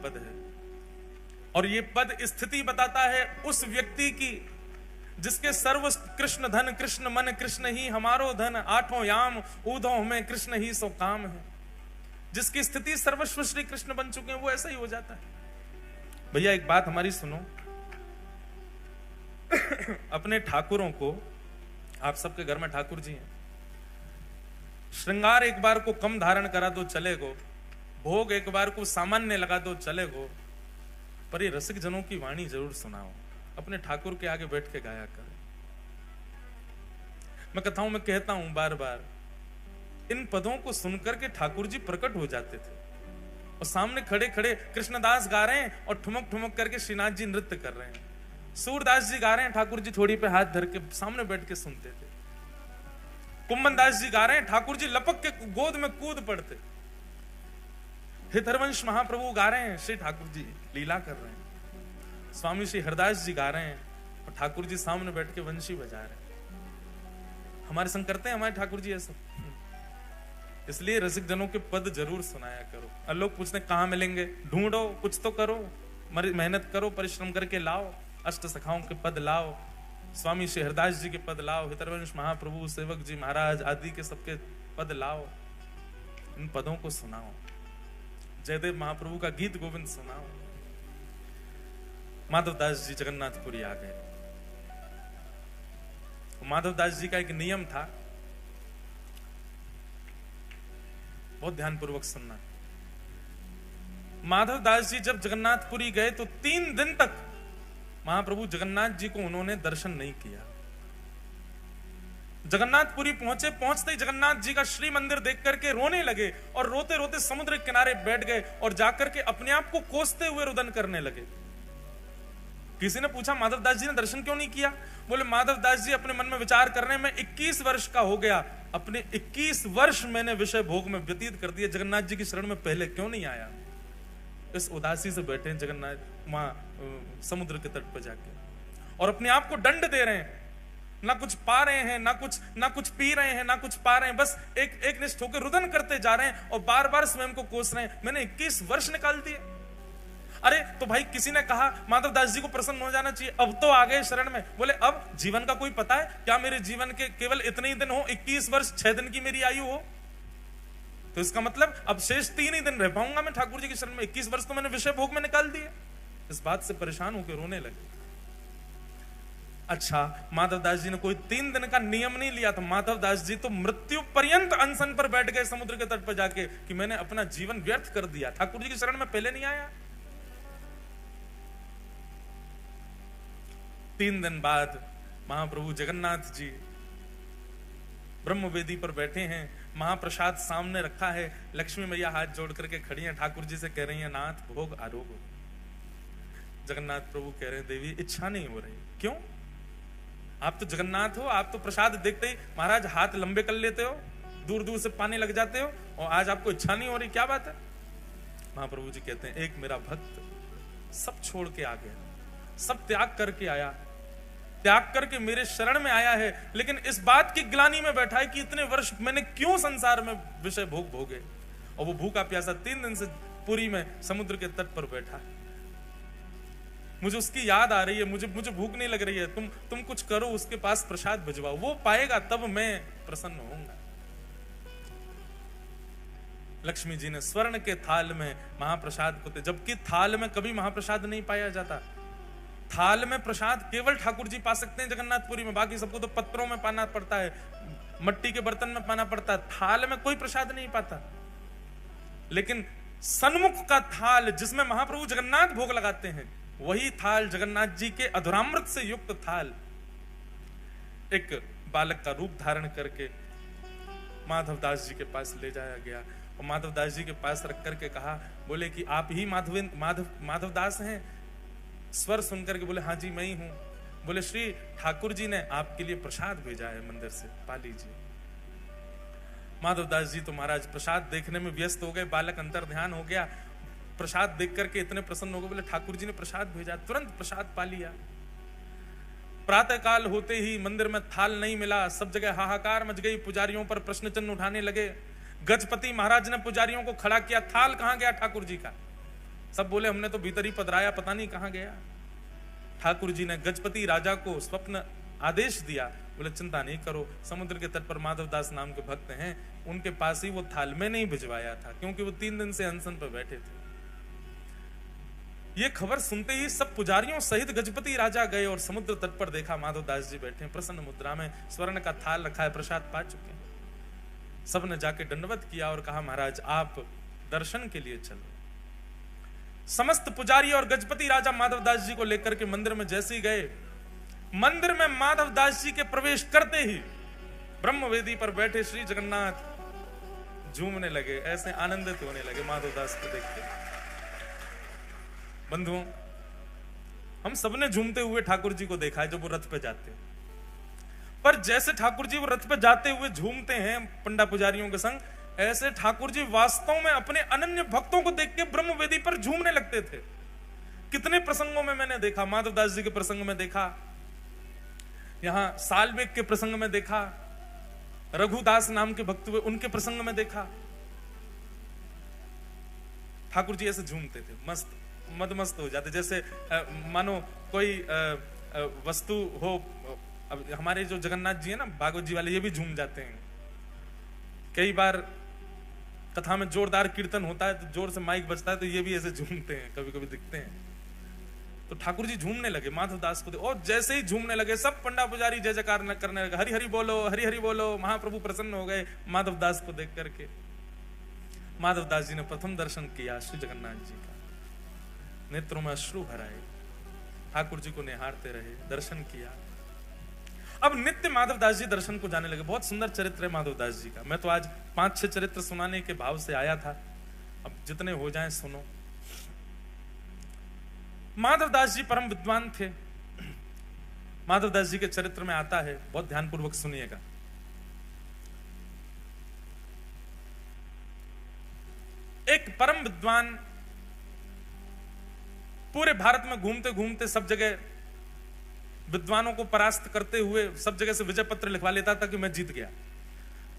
Speaker 1: पद है, और ये पद स्थिति बताता है उस व्यक्ति की जिसके सर्व कृष्ण धन कृष्ण मन कृष्ण ही हमारो धन, आठों याम ऊधो हमें कृष्ण ही सो काम है। जिसकी स्थिति सर्वस्व श्री कृष्ण बन चुके हैं वो ऐसा ही हो जाता है। भैया एक बात हमारी सुनो, अपने ठाकुरों को, आप सबके घर में ठाकुर जी हैं, श्रृंगार एक बार को कम धारण करा तो चलेगो, भोग एक बार को सामान्य लगा तो चलेगो, पर ये रसिक जनों की वाणी जरूर सुनाओ, अपने ठाकुर के आगे बैठ के गाया करें। मैं कथाओं में कहता हूं बार बार, इन पदों को सुनकर के ठाकुर जी प्रकट हो जाते थे, और सामने खड़े खड़े कृष्णदास गा रहे हैं और ठुमक ठुमक करके श्रीनाथ जी नृत्य कर रहे हैं, सूरदास जी गा रहे हैं, ठाकुर जी थोड़ी पे हाथ धर के सामने बैठ के सुनते थे, कुंभन दास जी गा रहे हैं, ठाकुर जी लपक के गोद में कूद पड़ते, हितरवंश महाप्रभु गा रहे हैं, श्री ठाकुर जी लीला कर रहे हैं, स्वामी श्री हरदास जी गा रहे हैं और ठाकुर जी सामने बैठ के वंशी बजा रहे हैं। हमारे संग करते हैं हमारे ठाकुर जी ऐसा। इसलिए रसिक जनों के पद जरूर सुनाया करो। और लोग पूछते कहां मिलेंगे, ढूंढो, कुछ तो करो, मेहनत करो, परिश्रम करके लाओ, अष्ट सखाओं के पद लाओ, स्वामी श्री हरदास जी के पद लाओ, हितरवंश महाप्रभु सेवक जी महाराज आदि के सबके पद लाओ, इन पदों को सुनाओ, जयदेव महाप्रभु का गीत गोविंद सुनाओ। माधवदास जी जगन्नाथपुरी आ गए। माधवदास जी का एक नियम था, बहुत ध्यानपूर्वक सुनना। माधवदास जी जब जगन्नाथपुरी गए तो 3 दिन तक महाप्रभु जगन्नाथ जी को उन्होंने दर्शन नहीं किया। जगन्नाथपुरी पहुंचे, पहुंचते ही जगन्नाथ जी का श्री मंदिर देख करके रोने लगे और रोते रोते समुद्र के किनारे बैठ गए और जाकर के अपने आप को कोसते हुए रुदन करने लगे। किसी ने पूछा माधवदास जी ने दर्शन क्यों नहीं किया? बोले माधवदास जी अपने मन में विचार कर रहे हैं, मैं 21 वर्ष का हो गया, अपने 21 वर्ष मैंने विषय भोग में व्यतीत कर दिए, जगन्नाथ जी की शरण में पहले क्यों नहीं आया? इस उदासी से बैठे हैं जगन्नाथ वहां समुद्र के तट पर जाके, और अपने आप को दंड दे रहे हैं, ना कुछ पा रहे हैं, ना कुछ पी रहे हैं, ना कुछ पा रहे हैं, बस एक निष्ठ होकर रुदन करते जा रहे हैं और बार बार स्वयं को कोस रहे हैं, मैंने 21 वर्ष निकाल दिए। अरे तो भाई किसी ने कहा माधवदास जी को प्रसन्न हो जाना चाहिए, अब तो आ गए शरण में। बोले अब जीवन का कोई पता है क्या? मेरे जीवन के केवल इतने ही दिन हो, 21 वर्ष 6 दिन की मेरी आयु हो, तो इसका मतलब अब शेष 3 ही दिन रह पाऊंगा मैं ठाकुर जी की शरण में, 21 वर्ष तो मैंने विषय भोग में निकाल दिए। इस बात से परेशान होकर रोने लगे। अच्छा, माधवदास जी ने कोई 3 दिन का नियम नहीं लिया था, माधवदास जी तो मृत्यु पर्यंत अनशन पर बैठ गए समुद्र के तट पर जाके कि मैंने अपना जीवन व्यर्थ कर दिया, ठाकुर जी की शरण में पहले नहीं आया। 3 दिन बाद महाप्रभु जगन्नाथ जी ब्रह्मवेदी पर बैठे हैं, महाप्रसाद सामने रखा है, लक्ष्मी मैया हाथ जोड़ करके खड़ी हैं, ठाकुर जी से कह रही हैं नाथ भोग आरोग हो। जगन्नाथ प्रभु कह रहे हैं देवी इच्छा नहीं हो रही। क्यों? आप तो जगन्नाथ हो, आप तो प्रसाद देखते ही महाराज हाथ लंबे कर लेते हो, दूर दूर से पानी लग जाते हो, और आज आपको इच्छा नहीं हो रही, क्या बात है? महाप्रभु जी कहते हैं एक मेरा भक्त सब छोड़ के आ गया, सब त्याग करके आया, त्याग करके मेरे शरण में आया है, लेकिन इस बात की ग्लानि में बैठा है कि इतने वर्ष मैंने क्यों संसार में विषय भोग भोगे, और वो भूखा प्यासा 3 दिन से पुरी में समुद्र के तट पर बैठा है। मुझे उसकी याद आ रही है, मुझे भूख नहीं लग रही है, तुम कुछ करो, उसके पास प्रसाद भिजवाओ, वो पाएगा तब मैं प्रसन्न होऊंगा। लक्ष्मी जी ने स्वर्ण के थाल में महाप्रसाद को, जबकि थाल में कभी महाप्रसाद नहीं पाया जाता, थाल में प्रसाद केवल ठाकुर जी पा सकते हैं जगन्नाथपुरी में, बाकी सबको तो पत्रों में पाना पड़ता है, मट्टी के बर्तन में पाना पड़ता है, थाल में कोई प्रसाद नहीं पाता। लेकिन सन्मुख का थाल जिसमें महाप्रभु जगन्नाथ भोग लगाते हैं, वही थाल जगन्नाथ जी के अधुरामृत से युक्त थाल एक बालक का रूप धारण करके माधवदास जी के पास ले जाया गया, और माधवदास जी के पास रख करके कहा, बोले कि आप ही माधवदास हैं? स्वर सुनकर के बोले हाँ जी मैं ही हूं। बोले श्री ठाकुर जी ने आपके लिए प्रसाद भेजा है मंदिर से, पा लीजिए। माधवदास जी तो महाराज प्रसाद देखने में व्यस्त हो गए, बालक अंतर ध्यान हो गया, प्रसाद देख करके इतने प्रसन्न हो गए, बोले ठाकुर जी ने प्रसाद भेजा, तुरंत प्रसाद पा लिया। प्रातः काल होते ही मंदिर में थाल नहीं मिला, सब जगह हाहाकार मच गई, पुजारियों पर प्रश्न चिन्ह उठाने लगे। गजपति महाराज ने पुजारियों को खड़ा किया, थाल कहां गया ठाकुर जी का? सब बोले हमने तो भीतर ही पधराया, पता नहीं कहां गया। ठाकुर जी ने गजपति राजा को स्वप्न आदेश दिया, बोले चिंता नहीं करो, समुद्र के तट पर माधवदास नाम के भक्त हैं, उनके पास ही वो थाल में नहीं भिजवाया था, क्योंकि वो 3 दिन से अनशन पर बैठे थे। ये खबर सुनते ही सब पुजारियों सहित गजपति राजा गए और समुद्र तट पर देखा माधवदास जी बैठे प्रसन्न मुद्रा में, स्वर्ण का थाल रखा है, प्रसाद पा चुके हैं। सबने जाके दंडवत किया और कहा महाराज आप दर्शन के लिए चलो। समस्त पुजारी और गजपति राजा माधवदास जी को लेकर के मंदिर में जैसे ही गए, मंदिर में माधवदास जी के प्रवेश करते ही ब्रह्मवेदी पर बैठे श्री जगन्नाथ झूमने लगे, ऐसे आनंदित होने लगे माधवदास को देख के। बंधुओं, हम सबने झूमते हुए ठाकुर जी को देखा है जब वो रथ पे जाते हैं, पर जैसे ठाकुर जी वो रथ पे जाते हुए झूमते हैं पंडा पुजारियों के संग, ऐसे ठाकुर जी वास्तव में अपने अनन्य भक्तों को देख के ब्रह्मवेदी पर झूमने लगते थे। कितने प्रसंगों में मैंने देखा, माधवदास जी के प्रसंग में देखा, यहां साल्वेक के प्रसंग में देखा, रघुदास नाम के भक्त हुए उनके प्रसंग में देखा, ठाकुर जी ऐसे झूमते थे, मस्त मदमस्त हो जाते, जैसे मानो कोई वस्तु हो। अब हमारे जो जगन्नाथ जी है ना, भागवत जी वाले, ये भी झूम जाते हैं। कई बार कथा में जोरदार कीर्तन होता है तो जोर से माइक बजता है तो ये भी ऐसे झूमते हैं, कभी कभी दिखते हैं। तो ठाकुर जी झूमने लगे माधवदास को, और जैसे ही झूमने लगे सब पंडा पुजारी जय जयकार करने लगे, हरि हरि बोलो, हरि हरि बोलो। महाप्रभु प्रसन्न हो गए माधवदास को देख करके। माधवदास जी ने प्रथम दर्शन किया श्री जगन्नाथ जी का, नेत्रों में अश्रु भर आए, ठाकुर जी को निहारते रहे, दर्शन किया। अब नित्य माधवदास जी दर्शन को जाने लगे। बहुत सुंदर चरित्र है माधवदास जी का। मैं तो आज 5-6 चरित्र सुनाने के भाव से आया था, अब जितने हो जाएं सुनो। माधवदास जी परम विद्वान थे। माधवदास जी के चरित्र में आता है, बहुत ध्यानपूर्वक सुनिएगा। एक परम विद्वान पूरे भारत में घूमते घूमते सब जगह विद्वानों को परास्त करते हुए सब जगह से विजय पत्र लिखवा लेता था कि मैं जीत गया।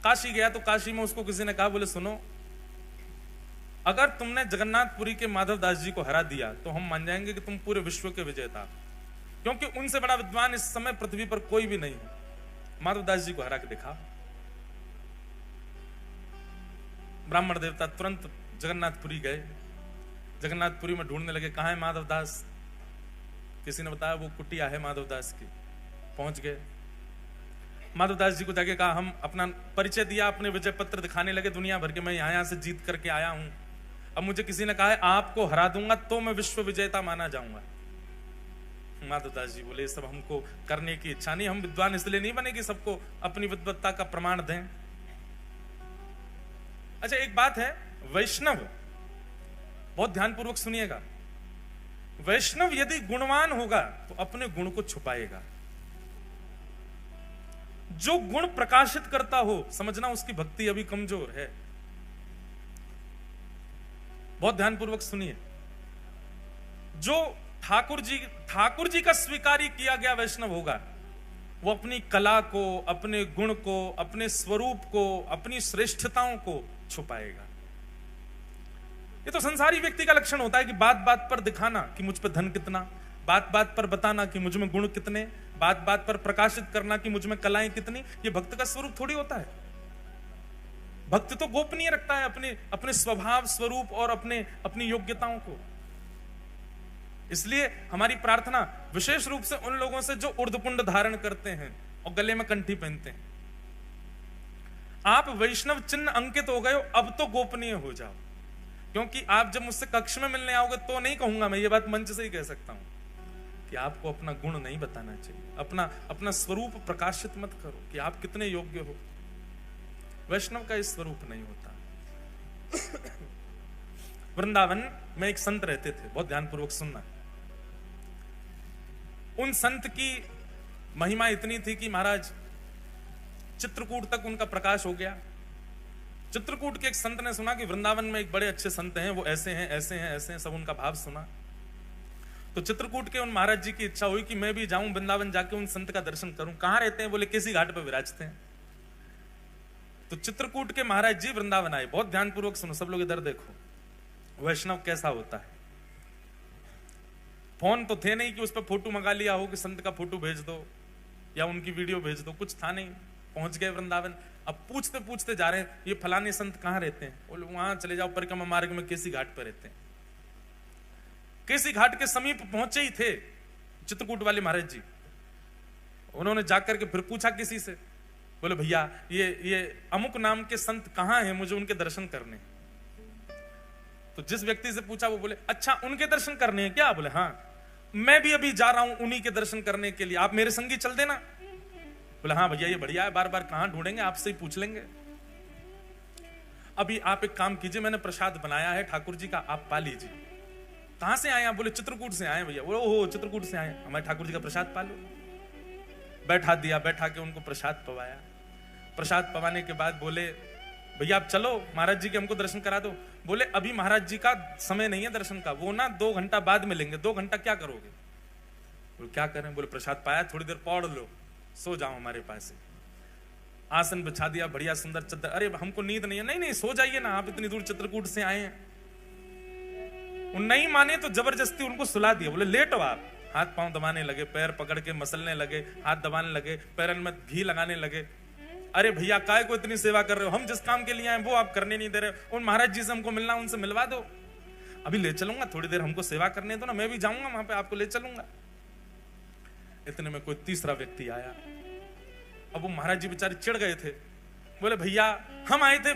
Speaker 1: काशी गया तो काशी में उसको किसी ने कहा, बोले सुनो, अगर तुमने जगन्नाथपुरी के माधवदास जी को हरा दिया तो हम मान जाएंगे कि तुम पूरे विश्व के विजेता, क्योंकि उनसे बड़ा विद्वान इस समय पृथ्वी पर कोई भी नहीं है। माधवदास जी को हरा के दिखा। ब्राह्मण देवता तुरंत जगन्नाथपुरी गए, जगन्नाथपुरी में ढूंढने लगे कहां है माधवदास। किसी ने बताया वो कुटिया है माधवदास की। पहुंच गए, माधवदास जी को जाके कहा, हम अपना परिचय दिया, अपने विजय पत्र दिखाने लगे दुनिया भर के, मैं यहां से जीत करके आया हूं। अब मुझे किसी ने कहा है आपको हरा दूंगा तो मैं विश्व विजेता माना जाऊंगा। माधवदास जी बोले सब हमको करने की इच्छा नहीं, हम विद्वान इसलिए नहीं बने कि सबको अपनी विद्वत्ता का प्रमाण दें। अच्छा एक बात है, वैष्णव, बहुत ध्यानपूर्वक सुनिएगा, वैष्णव यदि गुणवान होगा तो अपने गुण को छुपाएगा। जो गुण प्रकाशित करता हो समझना उसकी भक्ति अभी कमजोर है। बहुत ध्यानपूर्वक सुनिए। जो ठाकुर जी का स्वीकारी किया गया वैष्णव होगा, वो अपनी कला को, अपने गुण को, अपने स्वरूप को, अपनी श्रेष्ठताओं को छुपाएगा। ये तो संसारी व्यक्ति का लक्षण होता है कि बात बात पर दिखाना कि मुझ पर धन कितना, बात बात पर बताना कि मुझ में गुण कितने, बात बात पर प्रकाशित करना कि मुझ में कलाएं कितनी। ये भक्त का स्वरूप थोड़ी होता है। भक्त तो गोपनीय रखता है अपने स्वभाव, स्वरूप और अपनी योग्यताओं को। इसलिए हमारी प्रार्थना विशेष रूप से उन लोगों से जो उर्धपुंड धारण करते हैं और गले में कंठी पहनते हैं, आप वैष्णव चिन्ह अंकित हो गए हो, अब तो गोपनीय हो जाओ। क्योंकि आप जब मुझसे कक्ष में मिलने आओगे तो नहीं कहूंगा, मैं ये बात मंच से ही कह सकता हूं कि आपको अपना गुण नहीं बताना चाहिए, अपना स्वरूप प्रकाशित मत करो कि आप कितने योग्य हो। वैष्णव का इस स्वरूप नहीं होता। वृंदावन में एक संत रहते थे, बहुत ध्यानपूर्वक सुनना। उन संत की महिमा इतनी थी कि महाराज चित्रकूट तक उनका प्रकाश हो गया। चित्रकूट के एक संत ने सुना कि वृंदावन में एक बड़े अच्छे संत हैं, वो ऐसे हैं, ऐसे हैं, ऐसे हैं, सब उनका भाव सुना। तो चित्रकूट के उन महाराज जी की इच्छा हुई कि मैं भी जाऊं वृंदावन, जाके उन संत का दर्शन करूं। कहां रहते हैं? बोले किसी घाट पर विराजते हैं। तो चित्रकूट के महाराज जी वृंदावन आए। बहुत ध्यानपूर्वक सुनो सब लोग, इधर देखो वैष्णव कैसा होता है। फोन तो थे नहीं कि उस पर फोटो मंगा लिया हो कि संत का फोटो भेज दो या उनकी वीडियो भेज दो, कुछ था नहीं। पहुंच गए वृंदावन। अब पूछते पूछते जा रहे हैं, ये फलाने संत कहाँ रहते हैं? बोले वहां चले जाओ, परिक्रमा मार्ग में केसी घाट पर रहते हैं। केसी घाट के समीप पहुंचे ही थे चित्रकूट वाले महाराज जी। उन्होंने जाकर के फिर पूछा किसी से, बोले भैया ये अमुक नाम के संत कहाँ हैं, मुझे उनके दर्शन करने। तो जिस व्यक्ति से पूछा वो बोले अच्छा उनके दर्शन करने हैं क्या? बोले हाँ, मैं भी अभी जा रहा हूं उन्हीं के दर्शन करने के लिए, आप मेरे संगी चल देना। बोले हाँ भैया ये बढ़िया है, बार बार कहां ढूंढेंगे, आपसे ही पूछ लेंगे। अभी आप एक काम कीजिए, मैंने प्रसाद बनाया है ठाकुर जी का, आप पा लीजिए। कहां से आए आप? बोले चित्रकूट से आए भैया। बोले ओहो चित्रकूट से आए, हमारे ठाकुर जी का प्रसाद पा लो। बैठा दिया, बैठा के उनको प्रसाद पवाया। प्रसाद पवाने के बाद बोले भैया आप चलो महाराज जी के हमको दर्शन करा दो। बोले अभी महाराज जी का समय नहीं है दर्शन का, वो ना 2 घंटा बाद में लेंगे। 2 घंटा क्या करोगे? बोले क्या करें? बोले प्रसाद पाया, थोड़ी देर पौड़ लो, सो जाओ हमारे पास। आसन बिछा दिया, बढ़िया सुंदर चद्दर। अरे हमको नींद नहीं है। नहीं नहीं सो जाइए ना, आप इतनी दूर चित्रकूट से आए हैं। उन नहीं माने तो जबरदस्ती उनको सुला दिया। बोले लेटो आप। हाथ पांव दबाने लगे, पैर पकड़ के मसलने लगे, हाथ दबाने लगे, पैरन में घी लगाने लगे। अरे भैया काय को इतनी सेवा कर रहे हो, हम जिस काम के लिए आए वो आप करने नहीं दे रहे हो। उन महाराज जी से हमको मिलना, उनसे मिलवा दो। अभी ले चलूंगा, थोड़ी देर हमको सेवा करने दो ना, मैं भी जाऊंगा वहां पे, आपको ले चलूंगा। इतने में कोई तीसरा व्यक्ति आया। अब वो महाराज जी बेचारे चिढ़ गए थे। बोले भैया हम आए थे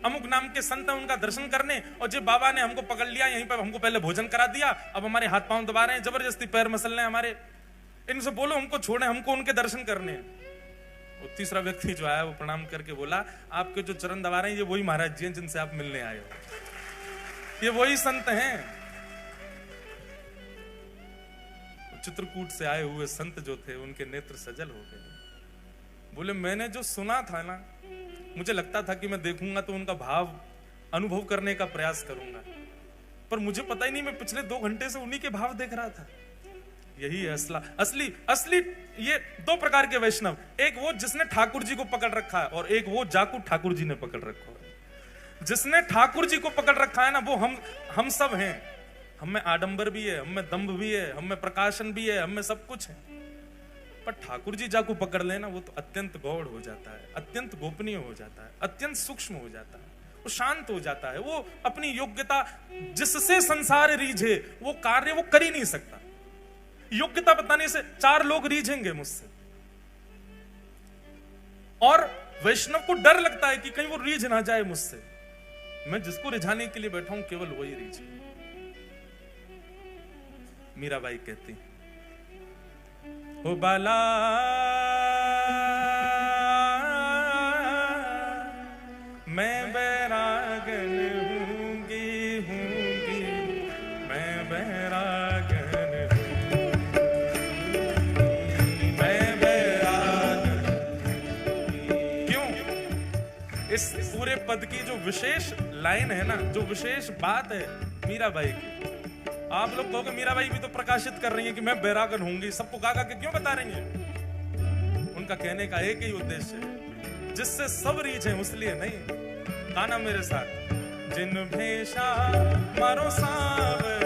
Speaker 1: अमुक नाम के संत है उनका दर्शन करने, और जब बाबा ने हमको पकड़ लिया यहीं पर, हमको पहले भोजन करा दिया, अब हमारे हाथ पांव दबा रहे हैं, जबरदस्ती पैर मसल रहे हैं हमारे। इनसे बोलो हमको छोड़े, हमको उनके दर्शन करने। वो तीसरा व्यक्ति जो आया वो प्रणाम करके बोला आपके जो चरण दबा रहे हैं ये वही महाराज जी हैं जिनसे आप मिलने आए हो, ये वही संत हैं। चित्रकूट से आए हुए संत जो थे उनके नेत्र सजल हो गए। बोले मैंने जो सुना था ना, मुझे लगता था कि मैं देखूंगा तो उनका भाव अनुभव करने का प्रयास करूंगा, पर मुझे पता ही नहीं, मैं पिछले 2 घंटे से उन्हीं के भाव देख रहा था। यही है असली ये 2 प्रकार के वैष्णव, एक वो जिसने ठाकुर जी को पकड़ रखा है, और एक वो जाकू ठाकुर जी ने पकड़ रखा है। जिसने ठाकुर जी को पकड़ रखा है ना, वो हम सब हैं। हम में आडंबर भी है, हम में दंभ भी है, हम में प्रकाशन भी है, हम में सब कुछ है। पर ठाकुर जी जाकू पकड़ लेना, वो तो अत्यंत गौड़ हो जाता है, अत्यंत गोपनीय हो जाता है, अत्यंत सूक्ष्म हो जाता है, वो शांत हो जाता है। वो अपनी योग्यता जिससे संसार रीझे वो कार्य वो कर ही नहीं सकता। योग्यता बताने से 4 लोग रीझेंगे मुझसे, और वैष्णव को डर लगता है कि कहीं वो रीझ ना जाए मुझसे। मैं जिसको रिझाने के लिए बैठा हूं केवल वही रीझे। मीराबाई कहती हो बाला मैं बैरागन हूंगी मैं बैरागन मैं बैरागन। क्यों? इस पूरे पद की जो विशेष लाइन है ना, जो विशेष बात है मीराबाई की, आप लोग कहोगे मीराबाई भी तो प्रकाशित कर रही है कि मैं बैरागन होंगी, सबको गा के क्यों बता रही है? उनका कहने का एक ही उद्देश्य है, जिससे सब रीझ है उसलिए नहीं। गाना मेरे साथ। जिन भेषा मारो सावर